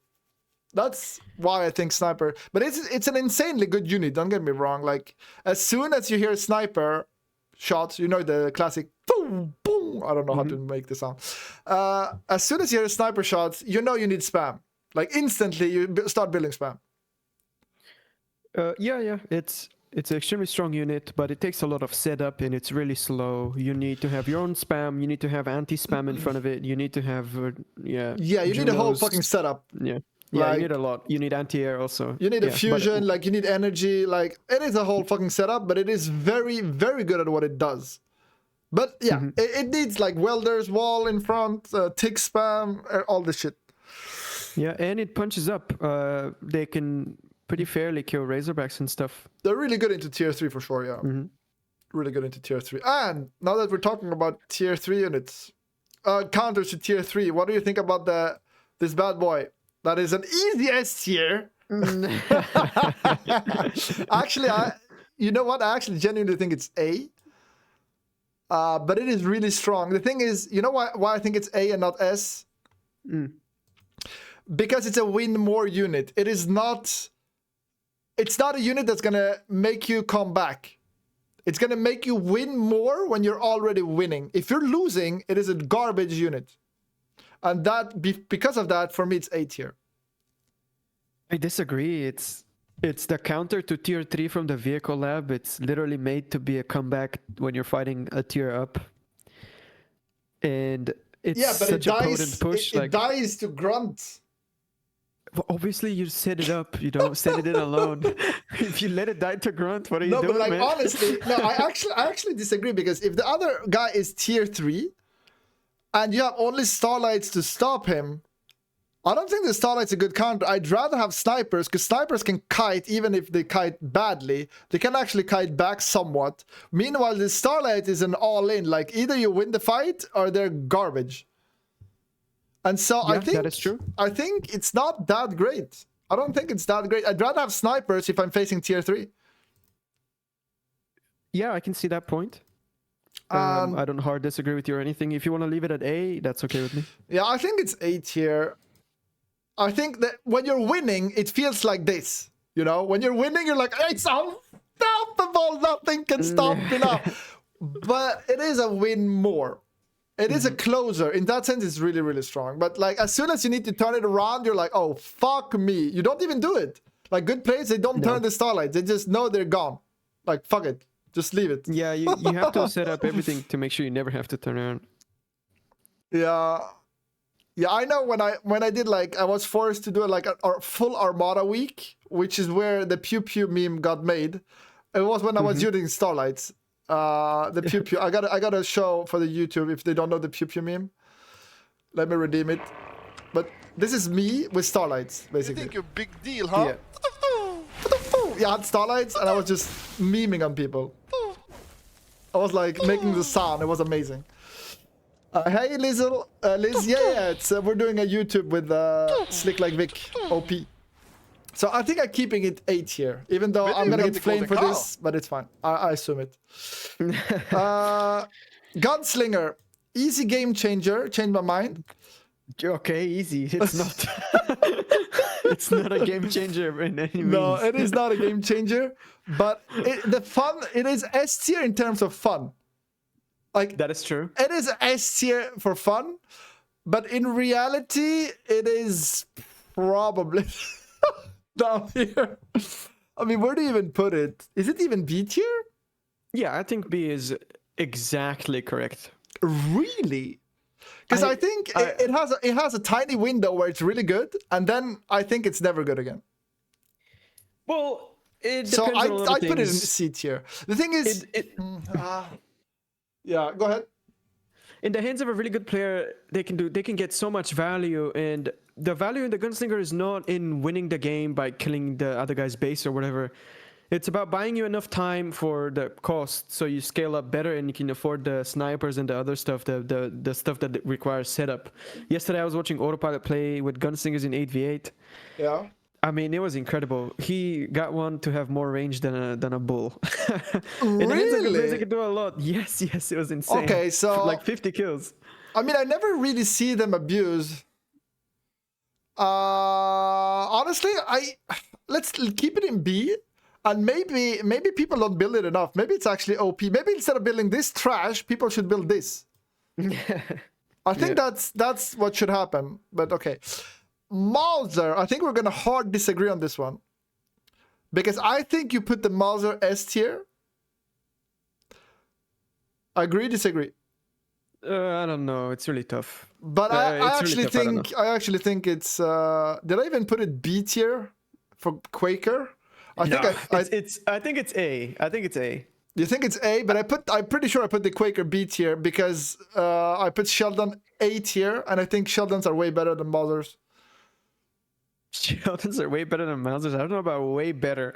That's why I think sniper. But it's an insanely good unit, don't get me wrong. Like as soon as you hear sniper shots, you know the classic boom, boom. I don't know how to make the sound. As soon as you hear sniper shots, you know you need spam. Like instantly you start building spam. Yeah. It's an extremely strong unit, but it takes a lot of setup and it's really slow. You need to have your own spam. You need to have anti-spam in front of it. You need to have, Yeah, you need a whole fucking setup. Yeah, Like, you need a lot. You need anti-air also. You need a fusion, like you need energy. Like it is a whole fucking setup, but it is very, very good at what it does. But yeah, it needs like welders, wall in front, tick spam, all this shit. Yeah, and it punches up. They can pretty fairly kill Razorbacks and stuff. They're really good into tier 3 for sure, yeah. Really good into tier 3. And now that we're talking about tier 3 units, counters to tier 3, what do you think about this bad boy? That is an easy S tier. Actually, you know what? I actually genuinely think it's A. But it is really strong. The thing is, you know why I think it's A and not S? Because it's a win more unit. It's not a unit that's gonna make you come back. It's gonna make you win more when you're already winning. If you're losing, it is a garbage unit. And because of that, for me, it's A tier. I disagree. It's the counter to tier 3 from the vehicle lab. It's literally made to be a comeback when you're fighting a tier up. And it's such a potent push. It dies to grunt. Well, obviously, you set it up. You don't set it in alone. If you let it die to grunt, what are you doing, but like man? honestly, no. I actually disagree because if the other guy is tier 3, and you have only Starlights to stop him, I don't think the Starlight's a good counter. I'd rather have snipers because snipers can kite even if they kite badly. They can actually kite back somewhat. Meanwhile, the Starlight is an all-in. Like either you win the fight or they're garbage. And so I think that is true. I think it's not that great. I don't think it's that great. I'd rather have snipers if I'm facing tier 3. Yeah, I can see that point. I don't hard disagree with you or anything. If you want to leave it at A, that's okay with me. Yeah, I think it's A tier. I think that when you're winning, it feels like this. You know, when you're winning, you're like, it's unstoppable. Nothing can stop me now. But it is a win more. It is a closer. In that sense, it's really, really strong. But like as soon as you need to turn it around, you're like, oh, fuck me. You don't even do it. Like good players, they don't turn the Starlight. They just know they're gone. Like, fuck it. Just leave it. Yeah, you have to set up everything to make sure you never have to turn around. Yeah. Yeah, I know when I did like, I was forced to do like a full Armada week, which is where the pew pew meme got made. It was when I was using Starlights. The pew pew. I gotta show for the YouTube if they don't know the pew pew meme. Let me redeem it. But this is me with Starlights, basically. You think you're a big deal, huh? Yeah, I had Starlights and I was just memeing on people. I was like making the sound. It was amazing. Hey, Liz. Yeah. It's we're doing a YouTube with Slick Like Vic OP. So I think I'm keeping it 8 here, even though I'm gonna get flamed for this, but it's fine. I assume it. Gunslinger, easy game changer. Changed my mind. Okay, easy. It's not. It's not a game changer in any means. No, it is not a game changer. But it is S tier in terms of fun. Like that is true. It is S tier for fun, but in reality, it is probably down here. I mean, where do you even put it? Is it even B tier? Yeah, I think B is exactly correct. Really? Because I think it has a tiny window where it's really good, and then I think it's never good again. Well, it so depends on a lot of I put it in things. C tier. The thing is, yeah, go ahead. In the hands of a really good player, they can get so much value, and the value in the gunslinger is not in winning the game by killing the other guy's base or whatever. It's about buying you enough time for the cost, so you scale up better and you can afford the snipers and the other stuff, the stuff that requires setup. Yesterday I was watching Autopilot play with gunslingers in 8v8. Yeah. I mean, it was incredible. He got one to have more range than a bull. Really? They can do a lot. Yes, it was insane. Okay, so like 50 kills. I mean, I never really see them abuse. Honestly, let's keep it in B. And maybe people don't build it enough. Maybe it's actually OP. Maybe instead of building this trash, people should build this. I think that's what should happen. But okay. Mauser, I think we're gonna hard disagree on this one. Because I think you put the Mauser S tier. Agree, disagree? I don't know. It's really tough. But I actually really think it's did I even put it B tier for Quaker? I think it's A. I think it's A. You think it's A, but I'm pretty sure I put the Quaker B tier because I put Sheldon A tier, and I think Sheldons are way better than Mausers. Sheldons are way better than Mausers. I don't know about way better.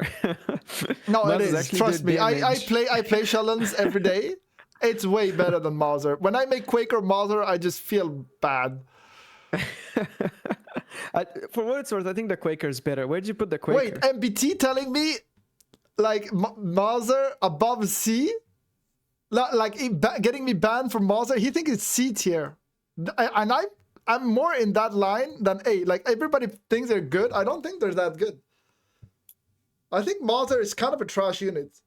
No, it is. Trust me. I play Sheldons every day. It's way better than Mauser. When I make Quaker Mauser, I just feel bad. For what it's worth, I think the Quaker is better. Where'd you put the Quaker? Wait, MBT telling me like Mauser above C? Like getting me banned from Mauser? He thinks it's C tier. And I'm more in that line than A. Like everybody thinks they're good. I don't think they're that good. I think Mauser is kind of a trash unit.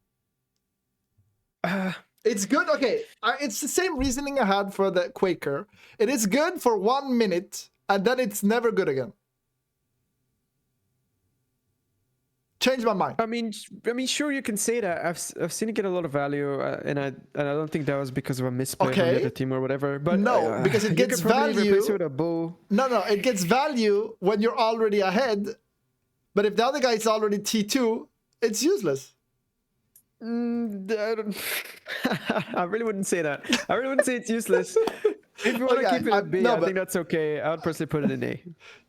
It's good. Okay, it's the same reasoning I had for the Quaker. It is good for 1 minute, and then it's never good again. Change my mind. I mean, sure, you can say that. I've seen it get a lot of value, and I don't think that was because of a misplay from the other team or whatever. But no, because it gets value. Replace it with a bull. No, it gets value when you're already ahead. But if the other guy is already T2, it's useless. I really wouldn't say that. I really wouldn't say it's useless. If you want to keep it in B, I think that's okay. I would personally put it in A.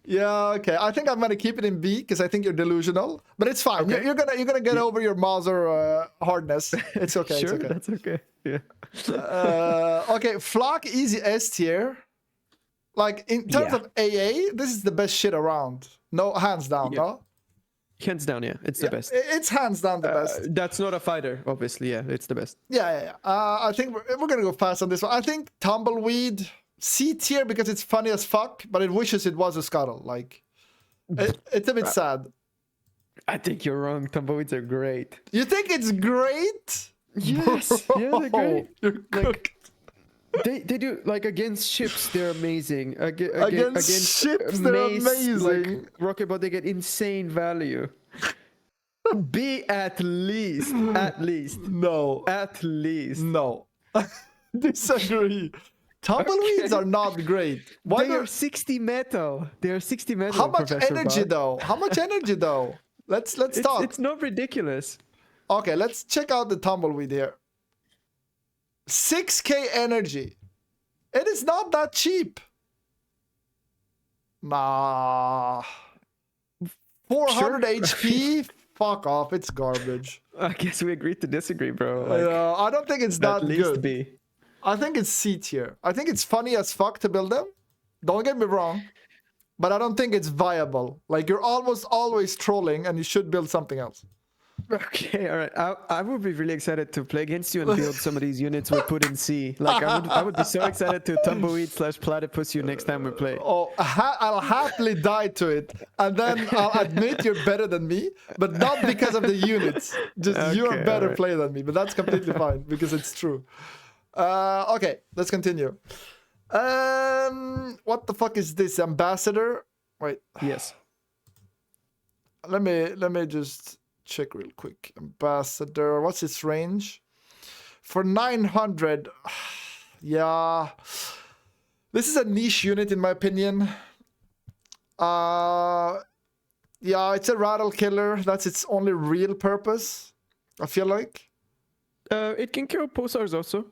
Yeah, okay. I think I'm gonna keep it in B because I think you're delusional. But it's fine. Okay. You're gonna get over your Mauser hardness. It's okay. Sure, it's okay. That's okay. Yeah. Okay, Flock easy S tier. Like in terms of AA, this is the best shit around. No, hands down. No. Hands down, yeah, it's the best. It's hands down the best. That's not a fighter, obviously. Yeah, it's the best. Yeah. I think we're gonna go fast on this one. I think Tumbleweed C tier because it's funny as fuck, but it wishes it was a scuttle. Like, it's a bit sad. I think you're wrong. Tumbleweeds are great. You think it's great? Yes. Yeah, they're great. You're cooked. They do, like, against ships, they're amazing. Against ships, they're amazing. Like Rocket Bot, they get insane value. B at least. At least. No. At least. No. Disagree. Tumbleweeds are not great. They are 60 metal. They are 60 metal. How much energy though? How much energy though? Let's talk. It's not ridiculous. Okay, let's check out the tumbleweed here. 6k energy. It is not that cheap. Nah. 400 HP? Fuck off, it's garbage. I guess we agreed to disagree, bro. Yeah, I don't think it's that at least good. B. I think it's C tier. I think it's funny as fuck to build them. Don't get me wrong. But I don't think it's viable. Like, you're almost always trolling and you should build something else. Okay, all right. I would be really excited to play against you and build some of these units we put in C. Like, I would be so excited to tumbleweed/platypus you next time we play. Oh, I'll happily die to it. And then I'll admit you're better than me, but not because of the units. Just Okay, you're a better alright. player than me. But that's completely fine because it's true. Okay, let's continue. What the fuck is this? Ambassador? Wait. Yes. Let me just check real quick. Ambassador, what's its range? For 900, yeah. This is a niche unit in my opinion. Yeah, it's a rattle killer. That's its only real purpose, I feel like. It can kill pulsars also.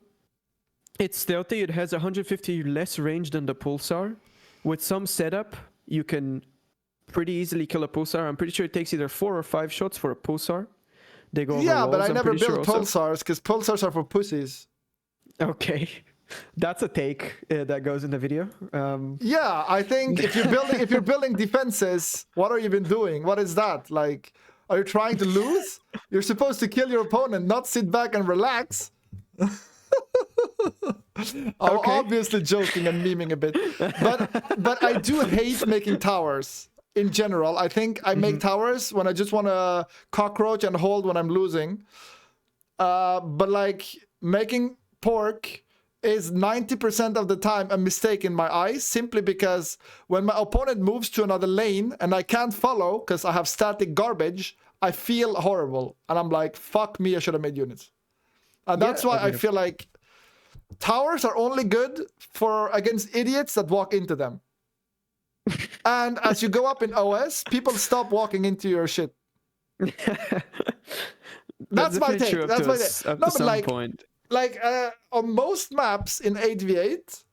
It's stealthy. It has 150 less range than the pulsar. With some setup, you can pretty easily kill a pulsar. I'm pretty sure it takes either 4 or 5 shots for a pulsar. They go over Yeah, but walls, I I'm never pretty built sure also. pulsars because pulsars are for pussies. Okay, that's a take that goes in the video. Yeah, I think if you're building defenses, what are you even doing? What is that? Like, are you trying to lose? You're supposed to kill your opponent, not sit back and relax. I'm obviously joking and memeing a bit, but I do hate making towers in general. I think I make towers when I just want to cockroach and hold when I'm losing. But like making pork is 90% of the time a mistake in my eyes, simply because when my opponent moves to another lane and I can't follow because I have static garbage, I feel horrible. And I'm like, fuck me, I should have made units. And that's why I feel like towers are only good for against idiots that walk into them. And as you go up in OS, people stop walking into your shit. That's my take. That's my take. Up No, to but some point. like on most maps in 8v8,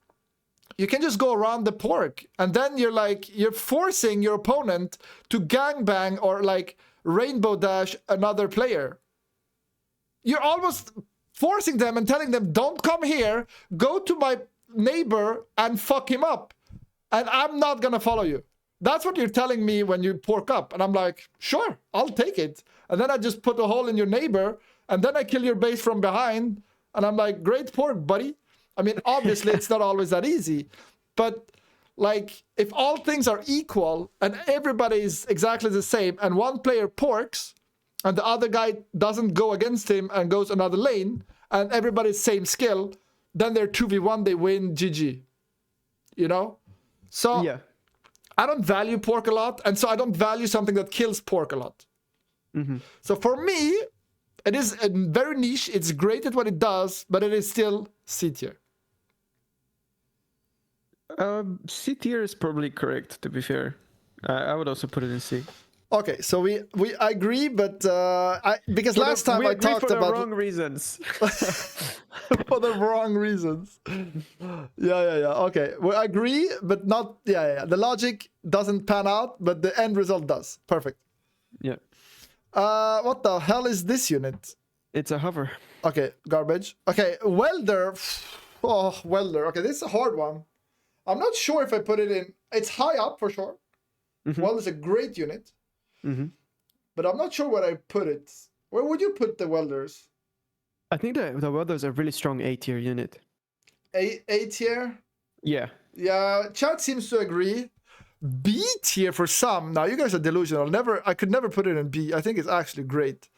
you can just go around the pork, and then you're forcing your opponent to gangbang or like rainbow dash another player. You're almost forcing them and telling them, don't come here, go to my neighbor and fuck him up. And I'm not gonna follow you. That's what you're telling me when you pork up. And I'm like, sure, I'll take it. And then I just put a hole in your neighbor, and then I kill your base from behind. And I'm like, great pork, buddy. I mean, obviously it's not always that easy, but like if all things are equal and everybody is exactly the same and one player porks and the other guy doesn't go against him and goes another lane and everybody's same skill, then they're 2v1, they win, GG. You know? So Yeah. I don't value pork a lot, and so I don't value something that kills pork a lot. So for me, it is very niche. It's great at what it does, but it is still C tier. C tier is probably correct, to be fair. I would also put it in C. Okay, so we agree, but because last time I talked for the about wrong reasons. for the wrong reasons. Yeah. Okay, we agree, but not. Yeah. The logic doesn't pan out, but the end result does. Perfect. Yeah. What the hell is this unit? It's a hover. Okay, garbage. Okay, welder. Oh, welder. Okay, this is a hard one. I'm not sure if I put it in. It's high up for sure. Welder's a great unit. But I'm not sure where I put it. Where would you put the welders? I think the welder's a really strong A tier unit. A tier? Yeah. Yeah, chat seems to agree. B tier for some. Now you guys are delusional. I could never put it in B. I think it's actually great.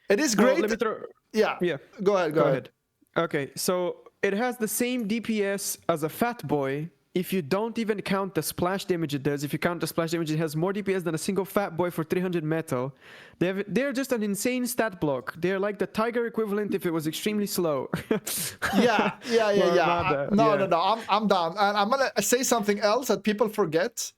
It is great. Let me throw... Yeah. Yeah. Go ahead. Okay, so it has the same DPS as a Fat Boy. If you don't even count the splash damage it does, if you count the splash damage, it has more DPS than a single Fat Boy for 300 metal. They're just an insane stat block. They're like the Tiger equivalent if it was extremely slow. Yeah. Armada, No. I'm down. And I'm gonna say something else that people forget.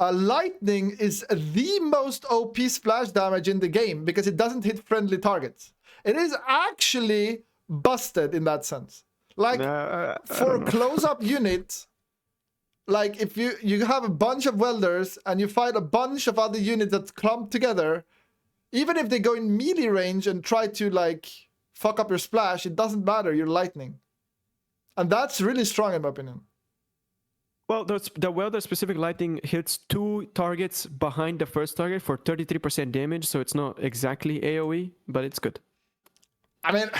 lightning is the most OP splash damage in the game because it doesn't hit friendly targets. It is actually busted in that sense. Like for a close-up unit, like if you have a bunch of welders and you fight a bunch of other units that clump together, even if they go in melee range and try to like fuck up your splash, it doesn't matter. You're lightning, and that's really strong in my opinion. Well, the welder-specific lightning hits 2 targets behind the first target for 33% damage, so it's not exactly AoE, but it's good. I mean,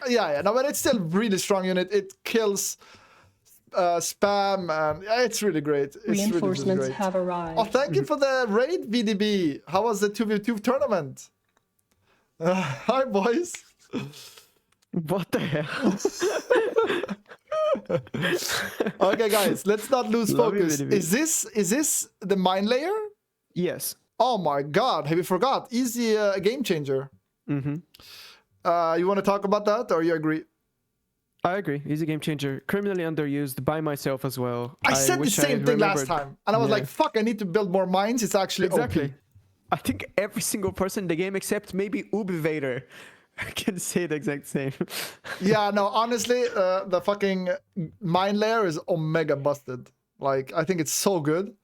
yeah, no, but it's still really strong unit. It kills spam, and it's really great. It's Reinforcements really great. have arrived. Oh, thank you for the raid, VDB. How was the 2v2 tournament? Hi, boys. What the hell? Okay, guys, let's not lose focus. Is this the mine layer? Yes. Oh my god, have you forgot? Easy game changer. Mm-hmm. You want to talk about that, or you agree? I agree. He's a game changer. Criminally underused by myself as well. I said the same thing last time, and I was like, fuck, I need to build more mines. It's actually OP. I think every single person in the game, except maybe Ubivader, can say the exact same. Yeah, no, honestly, the fucking mine layer is omega busted. Like, I think it's so good.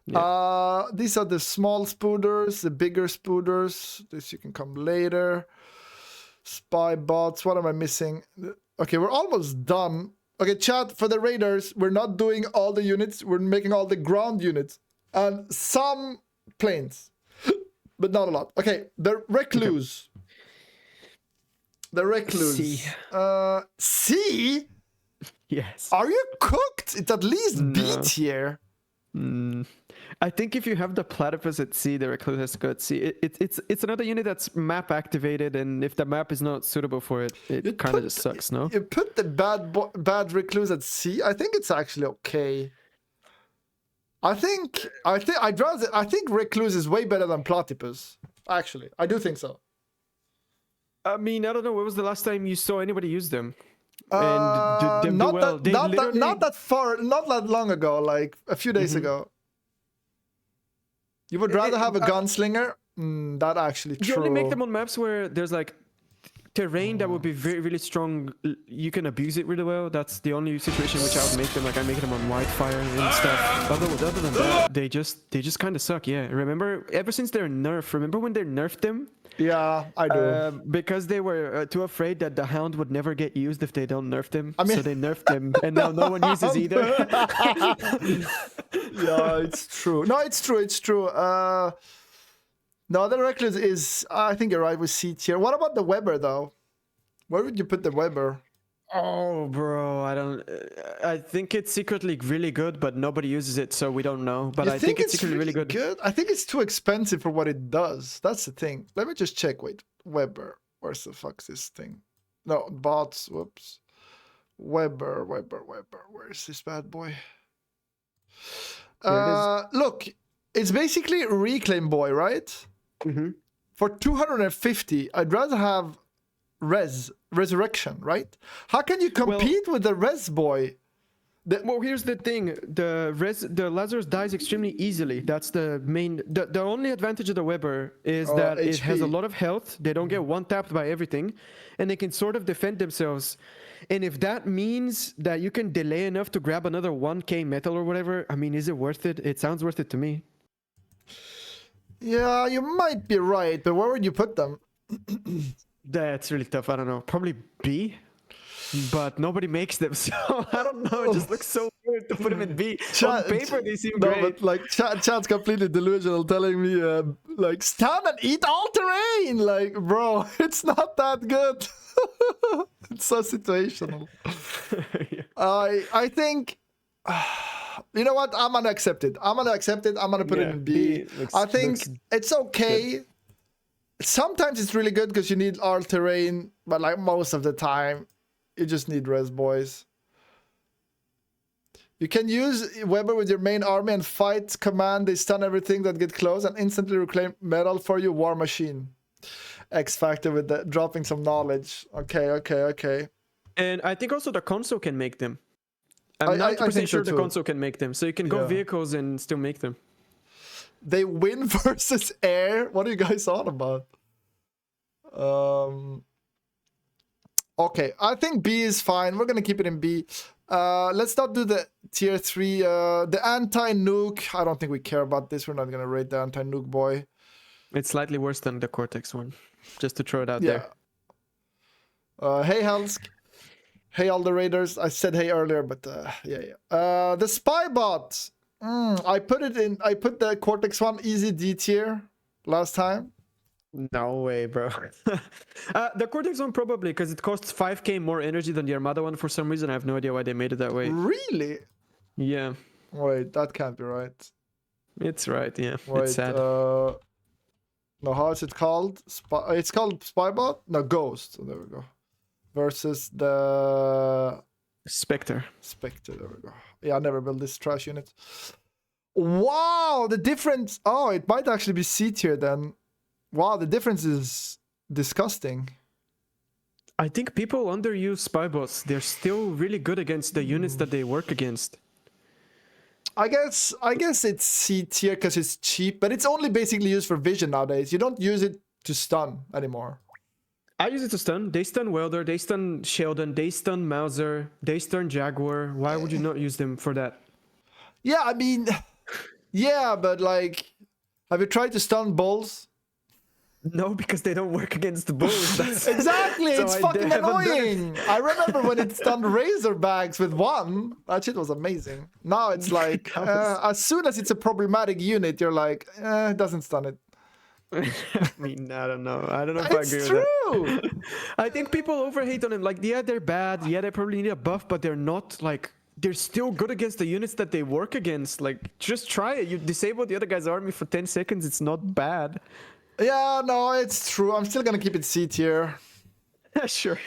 Yeah. These are the small spooders, the bigger spooders. This you can come later. Spy bots. What am I missing? Okay, we're almost done. Okay, chat, for the raiders, we're not doing all the units. We're making all the ground units. And some planes. But not a lot. Okay, the recluse. Okay. The recluse. C? Yes. Are you cooked? It's at least B tier. I think if you have the platypus at C, the recluse has to go at C. It's another unit that's map activated, and if the map is not suitable for it, it kind of just sucks, no? You put the bad recluse at C. I think it's actually okay. I think recluse is way better than platypus. Actually, I do think so. I mean, I don't know. When was the last time you saw anybody use them? Not that long ago, like a few days ago. You would rather have a gunslinger? That actually true. You only make them on maps where there's like terrain that would be really strong. You can abuse it really well. That's the only situation which I would make them. Like I make them on Whitefire and stuff. Other than that, they just kind of suck. Yeah. Remember, ever since they're nerfed. Remember when they nerfed them? Yeah, I do. Because they were too afraid that the Hound would never get used if they don't nerf them. I mean, so they nerfed them, and now no one uses either. Yeah, it's true. No, it's true. It's true. No, the recluse is. I think you're right with C tier. What about the Weber though? Where would you put the Weber? Oh, bro, I don't. I think it's secretly really good, but nobody uses it, so we don't know. But I think it's secretly really good. I think it's too expensive for what it does. That's the thing. Let me just check. Wait, Weber. Where's the fuck's this thing? No, bots. Whoops. Weber. Where's this bad boy? Look, it's basically Reclaim Boy, right? Mm-hmm. For 250, I'd rather have Resurrection, right? How can you compete with the Res Boy? Well, here's the thing: the Lazarus dies extremely easily. That's the main. The only advantage of the Weber is that it has a lot of health. They don't get one tapped by everything, and they can sort of defend themselves. And if that means that you can delay enough to grab another 1k metal or whatever, I mean, is it worth it? It sounds worth it to me. Yeah, you might be right, but where would you put them? That's really tough. I don't know. Probably B, but nobody makes them, so I don't know. It just looks so weird to put them in B. On paper, they seem great. But like chat's completely delusional, telling me like stand and eat all terrain. Like, bro, it's not that good. It's so situational. Yeah. I think. You know what? I'm gonna accept it. I'm gonna put it in B. I think it's okay. Good. Sometimes it's really good because you need all terrain, but like most of the time, you just need res boys. You can use Weber with your main army and fight command. They stun everything that get close and instantly reclaim metal for you. War Machine. X Factor with the dropping some knowledge. Okay. And I think also the console can make them. I'm 90% sure the console can make them. So you can go vehicles and still make them. They win versus air. What are you guys on about? Okay, I think B is fine. We're gonna keep it in B. Let's not do the tier 3. The anti-nuke. I don't think we care about this. We're not gonna rate the anti-nuke boy. It's slightly worse than the Cortex one. Just to throw it out there. Hey Helsk. Hey all the raiders. I said hey earlier, but yeah. The spy bot. I put the Cortex one easy D tier last time. No way, bro. The Cortex one probably, because it costs 5k more energy than the Armada one for some reason. I have no idea why they made it that way. Really? Yeah. Wait, that can't be right. It's right, yeah. Wait, it's sad. No, how is it called? It's called Spybot? No, Ghost. So there we go. Versus the Spectre. Spectre, there we go. Yeah, I never built this trash unit. Wow, the difference. Oh, it might actually be C tier then. Wow, the difference is disgusting. I think people underuse Spybots. They're still really good against the units that they work against. I guess it's C tier because it's cheap, but it's only basically used for vision nowadays. You don't use it to stun anymore. I use it to stun. They stun Welder, they stun Sheldon, they stun Mauser, they stun Jaguar. Why would you not use them for that? Yeah, I mean, yeah, but like, have you tried to stun bulls? No, because they don't work against the bulls. Exactly, it's fucking annoying. I remember when it stunned Razorbacks with 1. That shit was amazing. Now it's like, as soon as it's a problematic unit, you're like, it doesn't stun it. I mean, I don't know. I don't know if I agree with that. I think people overhate on him. Like, yeah, they're bad. Yeah, they probably need a buff, but they're not like. They're still good against the units that they work against. Like, just try it. You disable the other guy's army for 10 seconds. It's not bad. Yeah, no, it's true. I'm still gonna keep it C tier. Sure.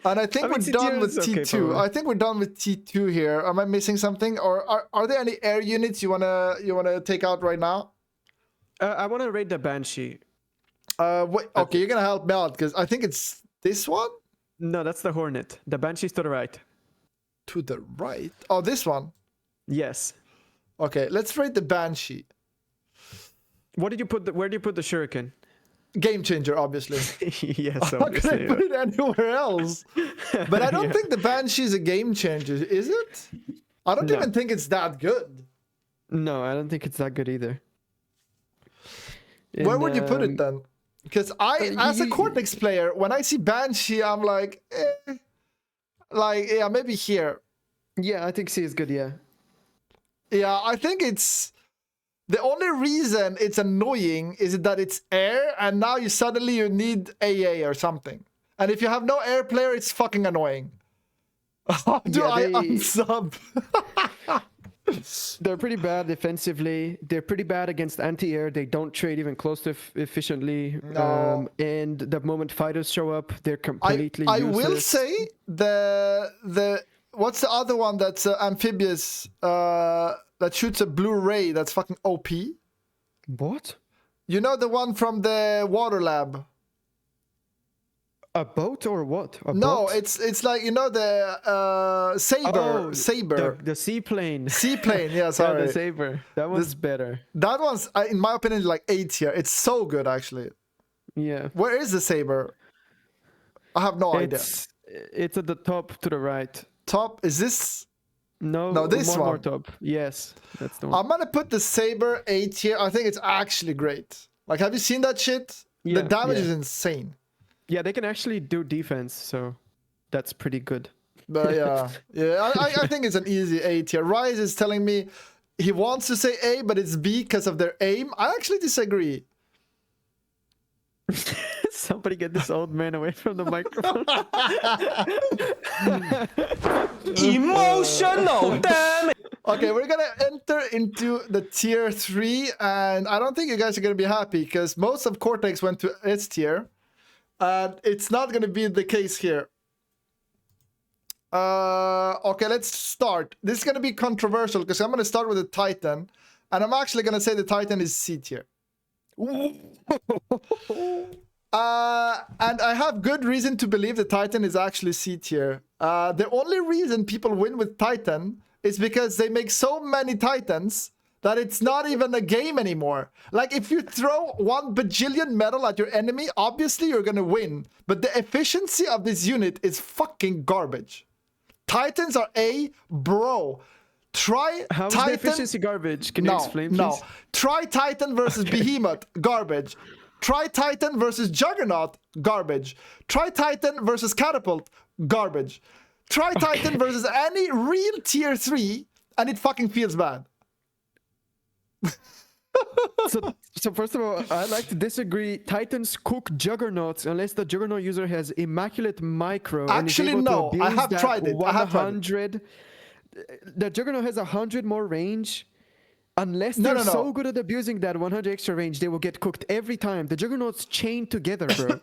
And I think we're done with T2. I think we're done with T2 here. Am I missing something, or are there any air units you wanna take out right now? I want to raid the Banshee. Wait, okay, you're gonna help me out because I think it's this one. No, that's the Hornet. The Banshee's to the right. To the right? Oh, this one. Yes. Okay, let's raid the Banshee. What did you put? Where do you put the Shuriken? Game changer, obviously. Yes, How can I put it anywhere else? But I don't think the Banshee is a game changer, is it? I don't even think it's that good. No, I don't think it's that good either. Where would you put it then? Because as a Cortex player, when I see Banshee, I'm like, yeah, maybe here. Yeah, I think C is good. Yeah. Yeah, I think it's the only reason it's annoying is that it's air, and now you suddenly need AA or something. And if you have no air player, it's fucking annoying. How do I unsub? They're pretty bad defensively. They're pretty bad against anti-air. They don't trade even close to efficiently. No. And the moment fighters show up, they're completely useless. I will say the what's the other one that's amphibious that shoots a blue ray that's fucking OP? What? You know the one from the water lab? A boat or what? No, it's like, you know, the Saber. The seaplane. Seaplane, yeah, sorry. Yeah, the Saber. That one's better. That one's, in my opinion, like A tier. It's so good, actually. Yeah. Where is the Saber? I have no idea. It's at the top to the right. Top? Is this? No, this one. More top. Yes, that's the one. I'm gonna put the Saber A tier. I think it's actually great. Like, have you seen that shit? Yeah, the damage is insane. Yeah, they can actually do defense, so that's pretty good. But yeah, I think it's an easy A tier. Rise is telling me he wants to say A, but it's B because of their aim. I actually disagree. Somebody get this old man away from the microphone. Emotional, damn it! Okay, we're gonna enter into the tier 3, and I don't think you guys are gonna be happy because most of Cortex went to S tier. It's not going to be the case here. Okay, let's start. This is going to be controversial because I'm going to start with the Titan. And I'm actually going to say the Titan is C tier. And I have good reason to believe the Titan is actually C tier. The only reason people win with Titan is because they make so many Titans that it's not even a game anymore. Like, if you throw 1 bajillion metal at your enemy, obviously you're gonna win. But the efficiency of this unit is fucking garbage. Titans are A, bro. Try How's Titan. the efficiency garbage? Can you explain, please? No. Try Titan versus Behemoth, garbage. Try Titan versus Juggernaut, garbage. Try Titan versus Catapult, garbage. Try Titan versus any real tier 3, and it fucking feels bad. So first of all, I like to disagree. Titans cook Juggernauts unless the Juggernaut user has immaculate micro. Actually, and is able no. to I have tried it. 100. The Juggernaut has 100 more range. Unless they're so good at abusing that 100 extra range, they will get cooked every time. The Juggernauts chain together, bro.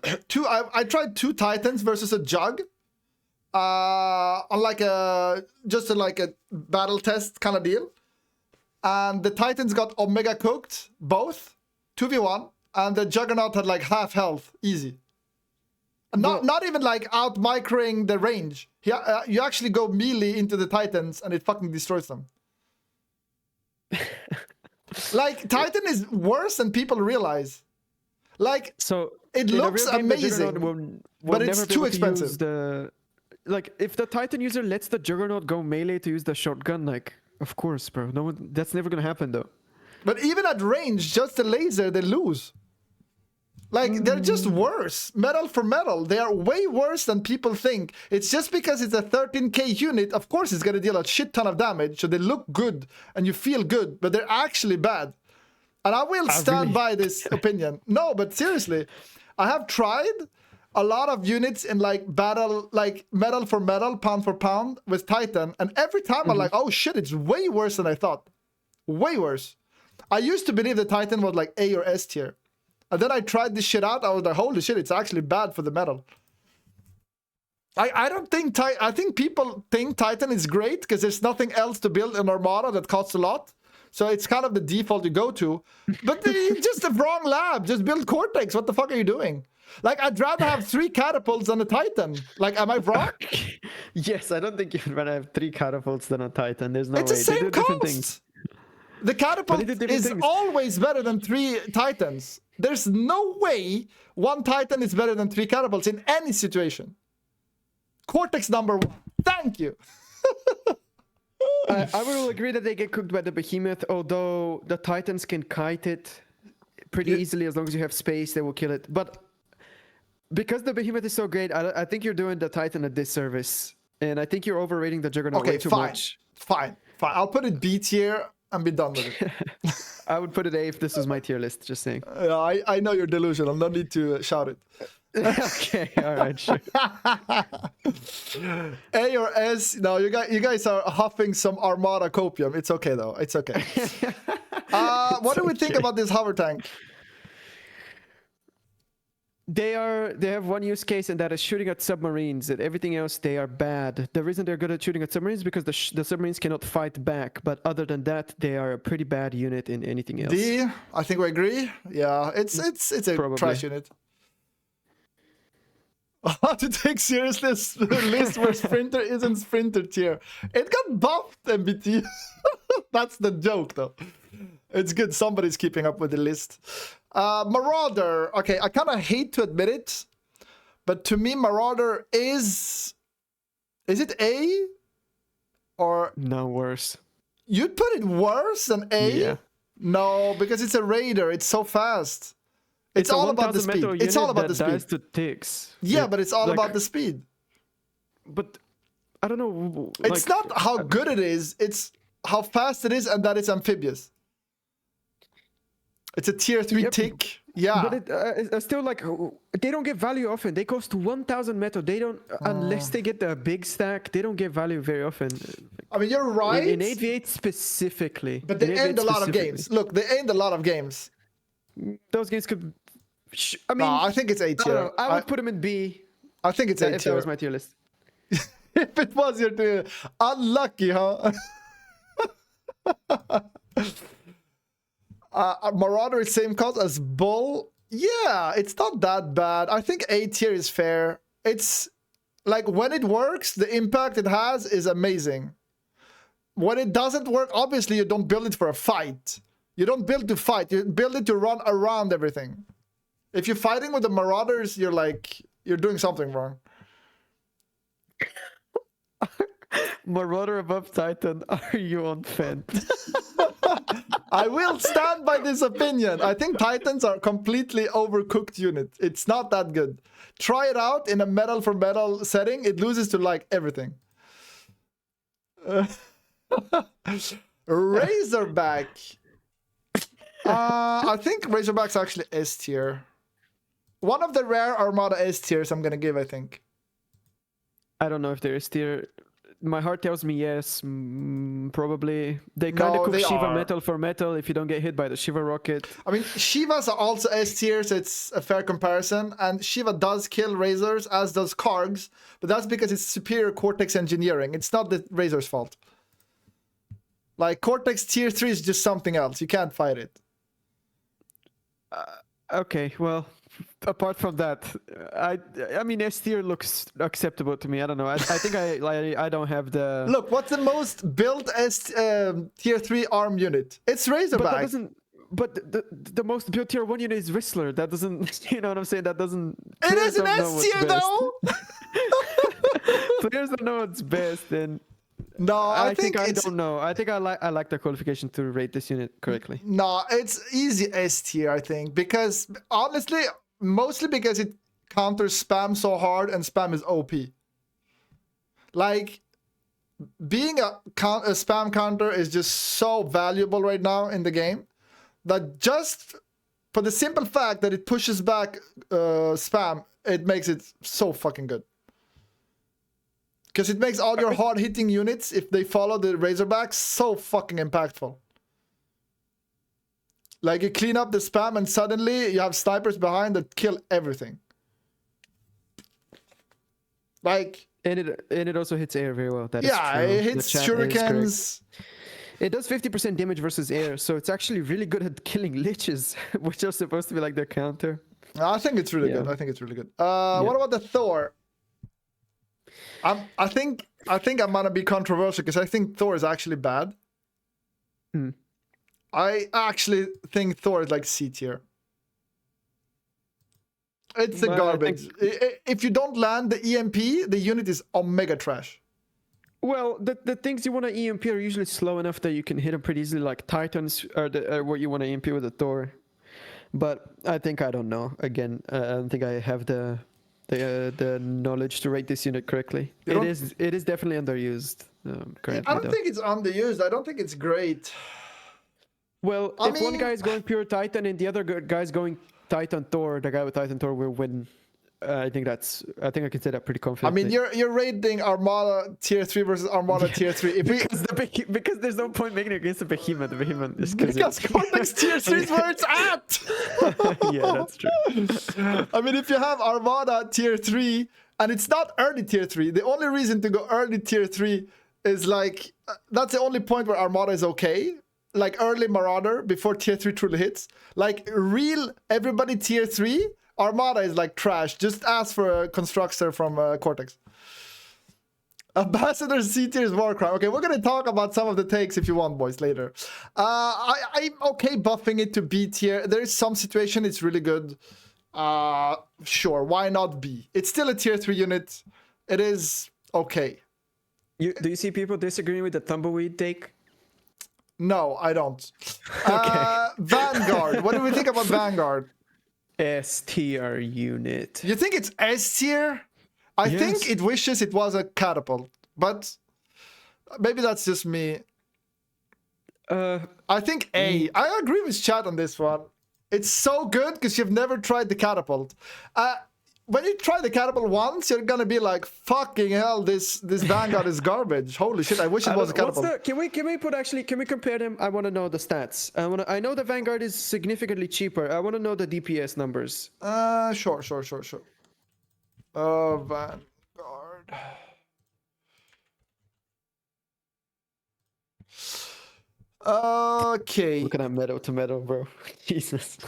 I tried 2 Titans versus a Jug. On like a battle test kind of deal. And the Titans got Omega cooked, both, 2v1. And the Juggernaut had like half health, easy. Not even like out microing the range. You actually go melee into the Titans and it fucking destroys them. Like, Titan is worse than people realize. Like, so it looks amazing, but it's too expensive. Like, if the Titan user lets the Juggernaut go melee to use the shotgun, like, of course, bro. No one, that's never gonna happen, though. But even at range, just the laser, they lose. Like, they're just worse. Metal for metal. They are way worse than people think. It's just because it's a 13k unit, of course it's gonna deal a shit ton of damage, so they look good and you feel good, but they're actually bad. And I will stand by this opinion. No, but seriously, I have tried a lot of units in like battle, like metal for metal, pound for pound with Titan, and every time I'm like, oh shit, it's way worse than I thought. Way worse. I used to believe the Titan was like A or S tier. And then I tried this shit out, I was like, holy shit, it's actually bad for the metal. I don't think, I think people think Titan is great because there's nothing else to build in Armada that costs a lot. So it's kind of the default you go to. But it's just the wrong lab. Just build Cortex. What the fuck are you doing? Like, I'd rather have 3 catapults than a Titan. Like, am I wrong? Yes, I don't think you'd rather have 3 catapults than a Titan. There's no way. It's the same cost. The catapult is always better than 3 Titans. There's no way 1 Titan is better than 3 catapults in any situation. Cortex number 1. Thank you. I will agree that they get cooked by the Behemoth, although the Titans can kite it pretty easily. As long as you have space, they will kill it. But because the Behemoth is so great, I think you're doing the Titan a disservice. And I think you're overrating the Juggernaut way too much. Fine. I'll put it B tier and be done with it. I would put it A if this was my tier list, just saying. I know you're delusional. No need to shout it. Okay, all right, sure. A or S? No, you guys are huffing some Armada copium. It's okay though. It's okay. What do we think about this hover tank? They have one use case, and that is shooting at submarines. And everything else, they are bad. The reason they're good at shooting at submarines is because the submarines cannot fight back. But other than that, they are a pretty bad unit in anything else. D, I think we agree. Yeah, it's a trash unit. How to take seriously a list where Sprinter isn't Sprinter tier. It got buffed, MBT. That's the joke, though. It's good somebody's keeping up with the list. Marauder. Okay, I kind of hate to admit it, but to me, Marauder is it A? Or... No, worse. You'd put it worse than A? Yeah. No, because it's a raider. It's so fast. It's all about the speed. It's all about the speed. To ticks. Yeah, but it's all about the speed. But I don't know. It's not how good it is. It's how fast it is, and that it's amphibious. It's a tier 3 tick. Yeah. But it's still like, they don't get value often. They cost 1,000 metal. They don't, unless they get the big stack, they don't get value very often. I mean, you're right. In 8v8 specifically. But they end a lot of games. Look, they end a lot of games. Those games could... I mean... No, I think it's A tier. I would put them in B. I think it's A tier. If that was my tier list. If it was your tier. Unlucky, huh? Marauder is same cost as Bull. Yeah, it's not that bad. I think A tier is fair. It's like when it works, the impact it has is amazing. when it doesn't work, obviously you don't build it for a fight. You don't build to fight. You build it to run around everything. If you're fighting with the Marauders, you're doing something wrong. Marauder above Titan, are you on Fent? I will stand by this opinion. I think Titans are completely overcooked unit. It's not that good. Try it out in a metal for metal setting. It loses to like everything. Razorback. I think Razorback's actually S tier. One of the rare Armada S tiers I'm gonna give, I think. I don't know if they're S tier. My heart tells me yes, probably. They kind of cook Shiva metal for metal if you don't get hit by the Shiva rocket. I mean, Shivas are also S tier, so it's a fair comparison. And Shiva does kill Razors, as does Kargs, but that's because it's superior Cortex engineering. It's not the Razor's fault. Like, Cortex tier 3 is just something else. You can't fight it. Okay, well, apart from that, I mean S tier looks acceptable to me. I don't know. I think I don't have the. Look, what's the most built S tier 3 arm unit? It's Razorback. But that doesn't. But the most built tier 1 unit is Whistler. That doesn't. You know what I'm saying? That doesn't. It is an S tier though. Players don't know what's best, and. No, I think I don't know. I think I like the qualification to rate this unit correctly. No, it's easy S tier, I think, because honestly, mostly because it counters spam so hard, and spam is OP. Like, being a spam counter is just so valuable right now in the game that just for the simple fact that it pushes back spam, it makes it so fucking good. Because it makes all your hard-hitting units, if they follow the Razorbacks, so fucking impactful. Like, you clean up the spam and suddenly you have snipers behind that kill everything. Like... And it also hits air very well. That yeah, is true. It hits shurikens. It does 50% damage versus air, so it's actually really good at killing liches, which are supposed to be like their counter. I think it's really good. I think it's really good. What about the Thor? I think I'm gonna be controversial because I think Thor is actually bad. I actually think Thor is like C tier. It's a garbage. If you don't land the EMP, the unit is omega trash. Well, the things you want to EMP are usually slow enough that you can hit them pretty easily, like Titans are what you want to EMP with a Thor. But I don't know. Again, I don't think I have the knowledge to rate this unit correctly. It is definitely underused currently. I don't think it's underused. I don't think it's great. Well, if one guy is going pure Titan and the other guy is going Titan Thor, the guy with Titan Thor will win. I think I can say that pretty confidently. I mean, you're rating Armada tier 3 versus Armada tier 3. Because there's no point making it against the Behemoth. The Behemoth is because Cortex tier 3 is where it's at. Yeah, that's true. I mean, if you have Armada tier 3 and it's not early tier 3, the only reason to go early tier 3 is like that's the only point where Armada is okay. Like early Marauder before tier 3 truly hits. Like real everybody tier 3. Armada is like trash. Just ask for a constructor from Cortex. Ambassador C tier is war crime. Okay, we're gonna talk about some of the takes if you want, boys, later. I'm okay buffing it to B tier. There is some situation it's really good. Sure, why not B? It's still a tier 3 unit. It is okay. Do you see people disagreeing with the tumbleweed take? No, I don't. Okay. Vanguard. What do we think about Vanguard? S tier unit. You think it's S tier? I think it wishes it was a catapult, but maybe that's just me. I think A. I agree with chat on this one. It's so good because you've never tried the catapult. When you try the catapult once, you're gonna be like, "Fucking hell, this Vanguard is garbage." Holy shit! I wish it was a catapult. Can we compare them? I want to know the stats. I know the Vanguard is significantly cheaper. I want to know the DPS numbers. Sure. Vanguard. Okay. Look at that metal to metal, bro. Jesus.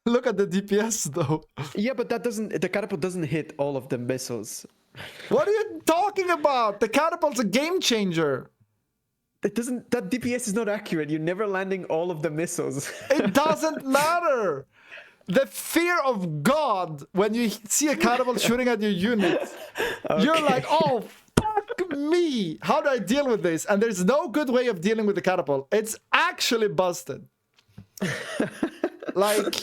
Look at the DPS though. Yeah, but the catapult doesn't hit all of the missiles. What are you talking about? The catapult's a game changer. That DPS is not accurate. You're never landing all of the missiles. It doesn't matter. The fear of God when you see a catapult shooting at your unit, you're like, oh, fuck me. How do I deal with this? And there's no good way of dealing with the catapult. It's actually busted. Like,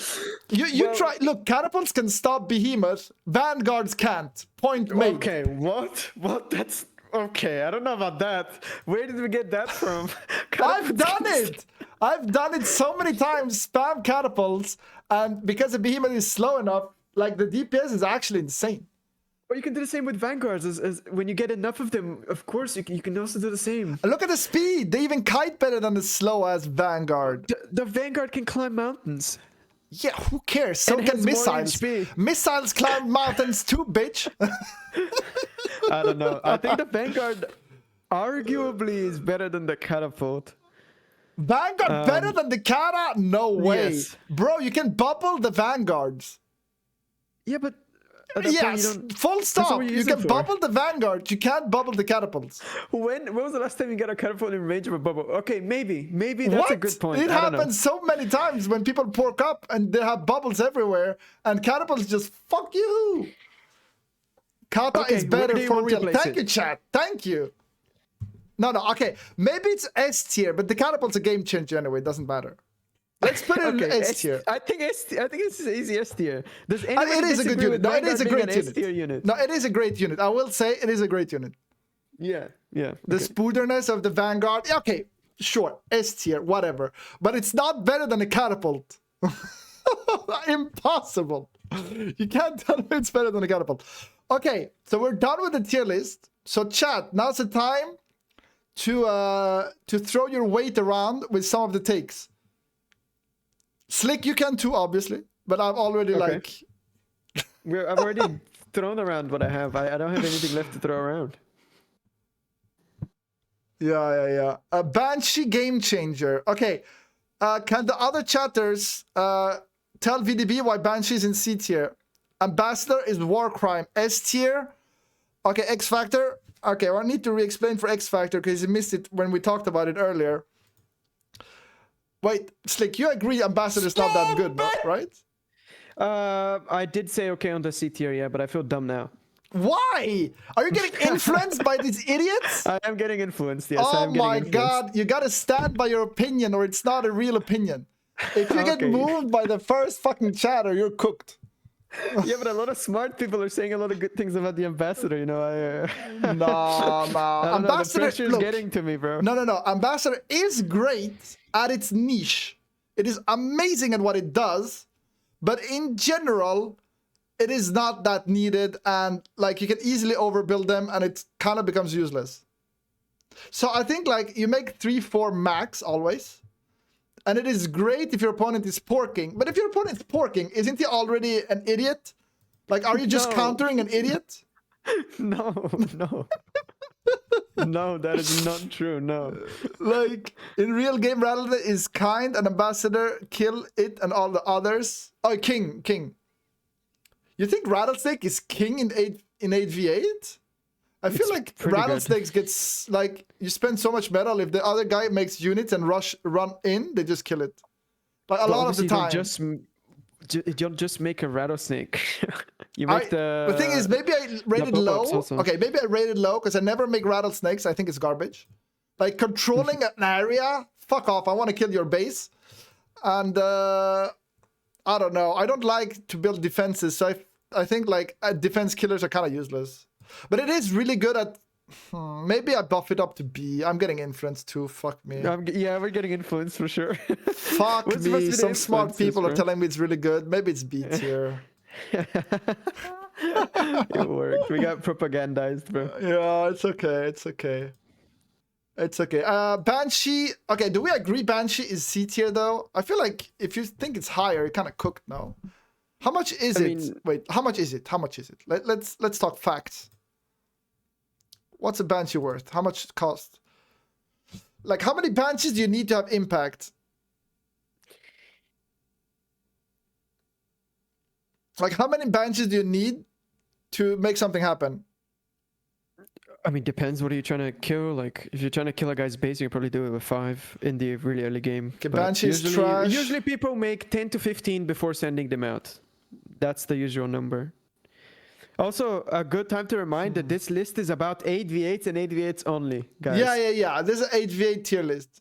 you try. Look, catapults can stop behemoth. Vanguards can't. Point made. Okay, what? That's okay. I don't know about that. Where did we get that from? I've done it. I've done it so many times. Spam catapults, and because the behemoth is slow enough, like the DPS is actually insane. Or you can do the same with vanguards. As when you get enough of them, of course you can also do the same. Look at the speed. They even kite better than the slow as vanguard. The vanguard can climb mountains. Yeah, who cares? So can missiles. Missiles climb mountains too, bitch. I don't know. I think the vanguard arguably is better than the catapult. Vanguard better than the Kata? No way. Yes. Bro, you can bubble the vanguards. Yeah, but... Yes, full stop. You can bubble the vanguard. You can't bubble the catapults. When was the last time you got a catapult in range of a bubble? Okay, maybe that's a good point. It happens so many times when people pork up and they have bubbles everywhere, and catapults just fuck you. Kata is better for real. Thank you, chat. Thank you. No, okay. Maybe it's S tier, but the catapult's a game changer anyway. It doesn't matter. Let's put it in S tier. I think it's easy S tier. Does anyone it is a good unit. No, it is a great unit. No, it is a great unit. I will say it is a great unit. Yeah. The spooderness of the Vanguard. Okay, sure. S tier, whatever. But it's not better than a catapult. Impossible. You can't tell me it's better than a catapult. Okay, so we're done with the tier list. So chat, now's the time to throw your weight around with some of the takes. Slick, you can too, obviously, but I've already I've already thrown around what I have. I don't have anything left to throw around. Yeah. A Banshee game changer. Okay, can the other chatters tell VDB why Banshee is in C tier? Ambassador is war crime. S tier. Okay, X Factor. Okay, well, I need to re-explain for X Factor because you missed it when we talked about it earlier. Wait, Slick, you agree Ambassador's not that good, no, right? I did say okay on the C tier, yeah, but I feel dumb now. Why? Are you getting influenced by these idiots? I am getting influenced, yes. Oh my god, you gotta stand by your opinion or it's not a real opinion. If you get moved by the first fucking chatter, you're cooked. Yeah, but a lot of smart people are saying a lot of good things about the Ambassador, you know. No. Ambassador, the pressure's getting to me, bro. No. Ambassador is great at its niche. It is amazing at what it does, but in general, it is not that needed, and like you can easily overbuild them, and it kind of becomes useless. So I think like you make 3-4 max always. And it is great if your opponent is porking. But if your opponent is porking, isn't he already an idiot? Like, are you just countering an idiot? No. No, that is not true, no. Like, in real game, Rattlesnake is kind, an Ambassador, kill it, and all the others. Oh, king. You think Rattlesnake is king in 8v8? I feel like Rattlesnakes gets, like, you spend so much metal, if the other guy makes units and run in, they just kill it. Like, a lot of the time. You don't just make a Rattlesnake. You make the thing is, maybe I rated low. Okay, maybe I rated low, because I never make Rattlesnakes. I think it's garbage. Like, controlling an area, fuck off, I want to kill your base. And, I don't know. I don't like to build defenses, so I think, like, defense killers are kind of useless. But it is really good at... maybe I buff it up to B. I'm getting influence too. Fuck me. Yeah, we're getting influence for sure. Fuck me. Some smart people are telling me it's really good. Maybe it's B tier. It worked. We got propagandized, bro. Yeah, it's okay. Banshee... Okay, do we agree Banshee is C tier, though? I feel like if you think it's higher, you're kind of cooked now. How much is it? Wait, how much is it? Let's talk facts. What's a Banshee worth? How much it cost? Like, how many Banshees do you need to have impact? Like, how many Banshees do you need to make something happen? I mean, depends. What are you trying to kill? Like, if you're trying to kill a guy's base, you probably do it with 5 in the really early game. Okay, But Banshee's trash. usually people make 10 to 15 before sending them out. That's the usual number. Also, a good time to remind that this list is about 8v8s and 8v8s only, guys. Yeah. This is an 8v8 tier list.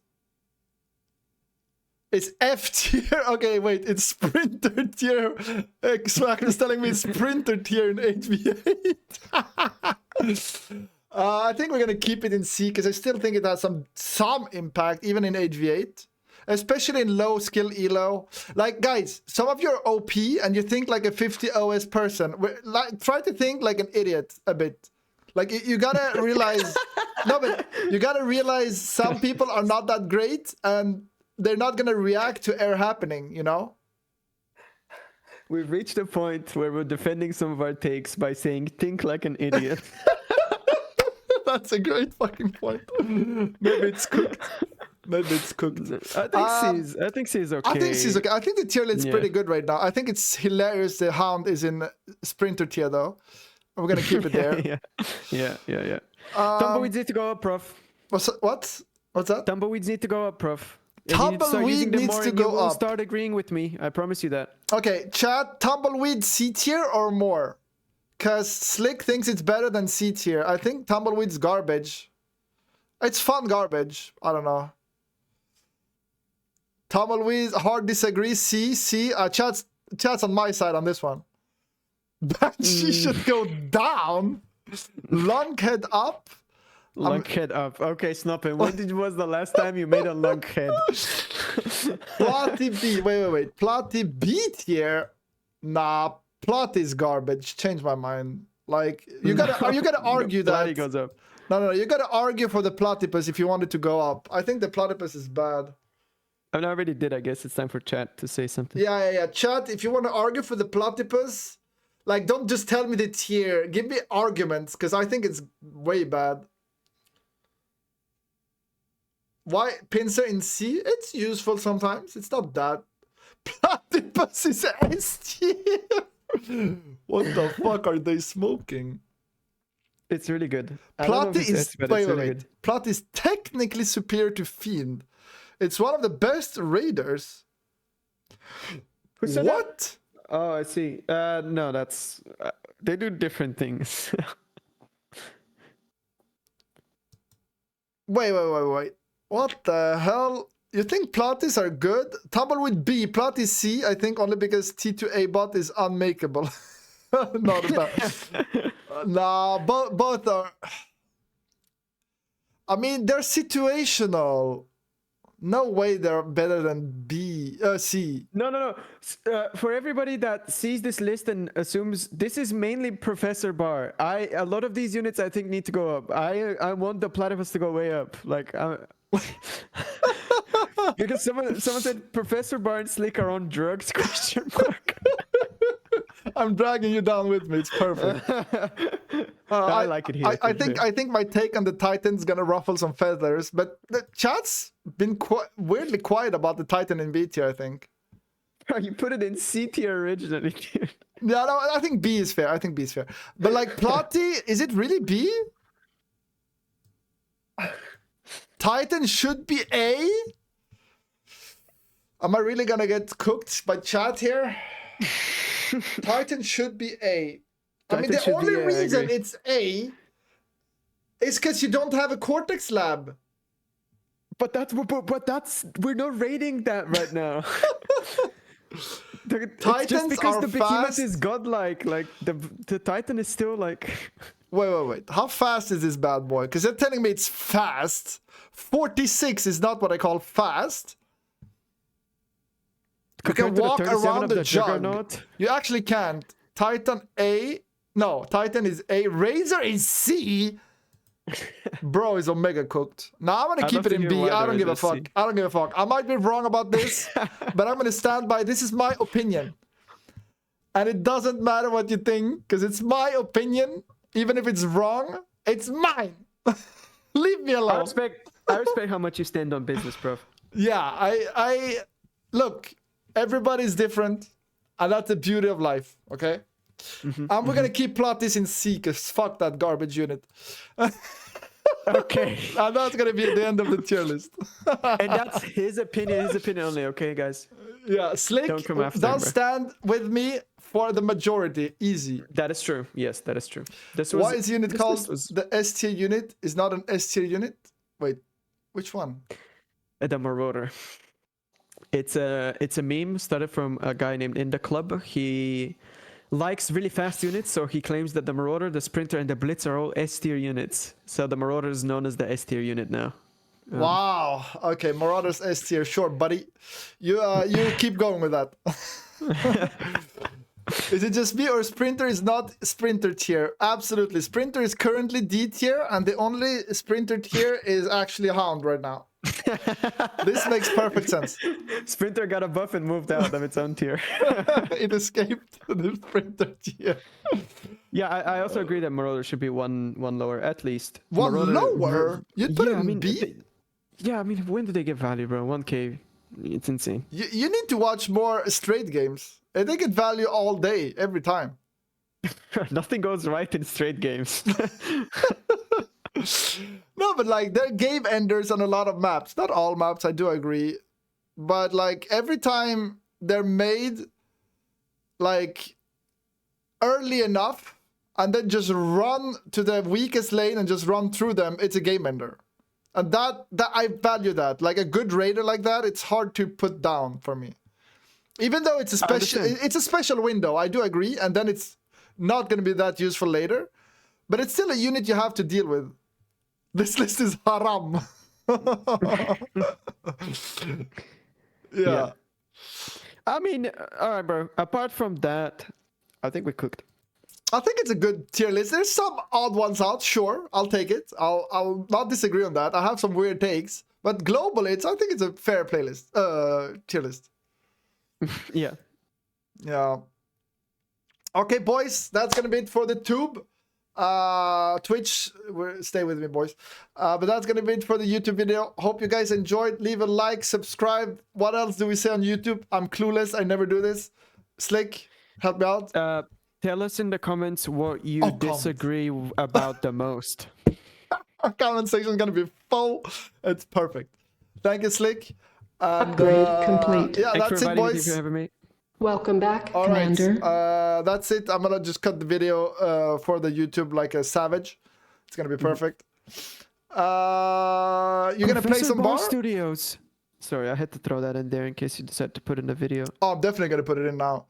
It's F tier. Okay, wait. It's Sprinter tier. Smack is telling me it's Sprinter tier in 8v8. I think we're gonna keep it in C because I still think it has some impact even in 8v8, especially in low skill elo. Like, guys, some of you are OP and you think like a 50 OS person. Like, try to think like an idiot a bit. Like, you gotta realize. No, but you gotta realize some people are not that great and they're not gonna react to air happening, you know? We've reached a point where we're defending some of our takes by saying, think like an idiot. That's a great fucking point. Maybe it's cooked. Maybe it's cooked. I think C is okay. I think C's okay. I think the tier list's pretty good right now. I think it's hilarious the Hound is in Sprinter tier though. We're gonna keep it there. Yeah. Tumbleweeds need to go up, prof. What's that? Tumbleweeds need to go up, prof. Tumbleweed needs to go up. Start agreeing with me. I promise you that. Okay, chat. Tumbleweed C tier or more? Because Slick thinks it's better than C tier. I think Tumbleweed's garbage. It's fun garbage. I don't know. Tumbleweed, hard disagree. C. Chat's on my side on this one. Banshee should go down. Lunkhead up. Lunkhead up. Okay, Snoppin. When was the last time you made a lunkhead? Plotty B. Wait. Plotty B tier. Nah. Plot is garbage. Change my mind. Like, you gotta argue that. Plotty goes up. No. You gotta argue for the platypus if you want it to go up. I think the platypus is bad. I already did. I guess it's time for chat to say something. Yeah. Chat, if you want to argue for the platypus, like, don't just tell me the tier. Give me arguments, because I think it's way bad. Why Pincer in C? It's useful sometimes. It's not that. Platypus is S tier. What the fuck are they smoking? It's really good. Plot is wait. Plot is technically superior to Fiend. It's one of the best raiders. Who said what? That? Oh, I see. No, that's they do different things. Wait. What the hell? You think Platis are good? Tumbleweed B, Platis C, I think only because T2A bot is unmakeable. Not bad. Nah, both are... I mean, they're situational. No way they're better than C. No. For everybody that sees this list and assumes this is mainly Professor Bar, a lot of these units I think need to go up. I want the platypus to go way up. Like, because someone said Professor Bar and Slick are on drugs? ? I'm dragging you down with me. It's perfect. I like it here. I think my take on the Titan's gonna ruffle some feathers, but the chat's been weirdly quiet about the Titan in B tier, I think. You put it in C tier originally, dude. Yeah, no, I think B is fair. But like Plotty, is it really B? Titan should be A? Am I really gonna get cooked by chat here? Titan should be A. I mean, the only reason it's A is because you don't have a Cortex lab. But we're not rating that right now. Titans just because are the behemoth fast. is godlike, like the Titan is still like. Wait. How fast is this bad boy? Because they're telling me it's fast. 46 is not what I call fast. You can walk around the jug. You actually can't. Titan A. No, Titan is A. Razor is C. Bro is Omega cooked. Now I'm gonna keep it in B. I don't give a fuck. I might be wrong about this, but I'm gonna stand by. This is my opinion, and it doesn't matter what you think, because it's my opinion. Even if it's wrong, it's mine. Leave me alone. I respect how much you stand on business, bro. Yeah, I look. Everybody's different, and that's the beauty of life. Okay. And we're gonna keep plot this in C, because fuck that garbage unit. Okay. And that's gonna be the end of the tier list. And that's his opinion only, okay, guys? Yeah, Slick Don't come after does him, bro. stand with me for the majority. Easy. That is true. Yes, that is true. Why is unit called the S tier unit? Is not an S tier unit? Wait, which one? The Marauder. It's a meme started from a guy named In the Club. He likes really fast units, so he claims that the Marauder, the Sprinter, and the Blitz are all S tier units. So the Marauder is known as the S tier unit now. Wow. Okay, Marauders S tier. Sure, buddy. You keep going with that. Is it just me, or Sprinter is not Sprinter tier? Absolutely. Sprinter is currently D tier, and the only Sprinter tier is actually Hound right now. This makes perfect sense. Sprinter got a buff and moved out of its own tier. It escaped the Sprinter tier. Yeah, I also agree that Marauder should be one lower at least. One Marauder, lower? You'd put it in B? Yeah, I mean, when do they get value, bro? 1k. It's insane. You need to watch more straight games. They get value all day, every time. Nothing goes right in straight games. No, but like, they're game enders on a lot of maps. Not all maps, I do agree. But like, every time they're made like early enough and then just run to the weakest lane and just run through them, it's a game ender. And that I value that. Like a good raider like that, it's hard to put down for me. Even though it's a special window, I do agree, and then it's not going to be that useful later. But it's still a unit you have to deal with. This list is haram. Yeah. I mean, all right, bro. Apart from that, I think we cooked. I think it's a good tier list. There's some odd ones out, sure. I'll take it. I'll not disagree on that. I have some weird takes. But globally, I think it's a fair playlist. Tier list. Yeah. Yeah. Okay, boys. That's going to be it for the tube. Twitch, stay with me, boys. But that's going to be it for the YouTube video. Hope you guys enjoyed. Leave a like, subscribe. What else do we say on YouTube? I'm clueless. I never do this. Slick, help me out. Tell us in the comments what you disagree about the most. Our comment section is going to be full. It's perfect. Thank you, Slick. And, Upgrade complete. Yeah, Thanks that's for it, inviting me, boys. for having me. Welcome back, All right. Commander. That's it. I'm going to just cut the video for the YouTube like a savage. It's going to be perfect. You're going to play some bar? Studios. Sorry, I had to throw that in there in case you decide to put in the video. Oh, I'm definitely going to put it in now.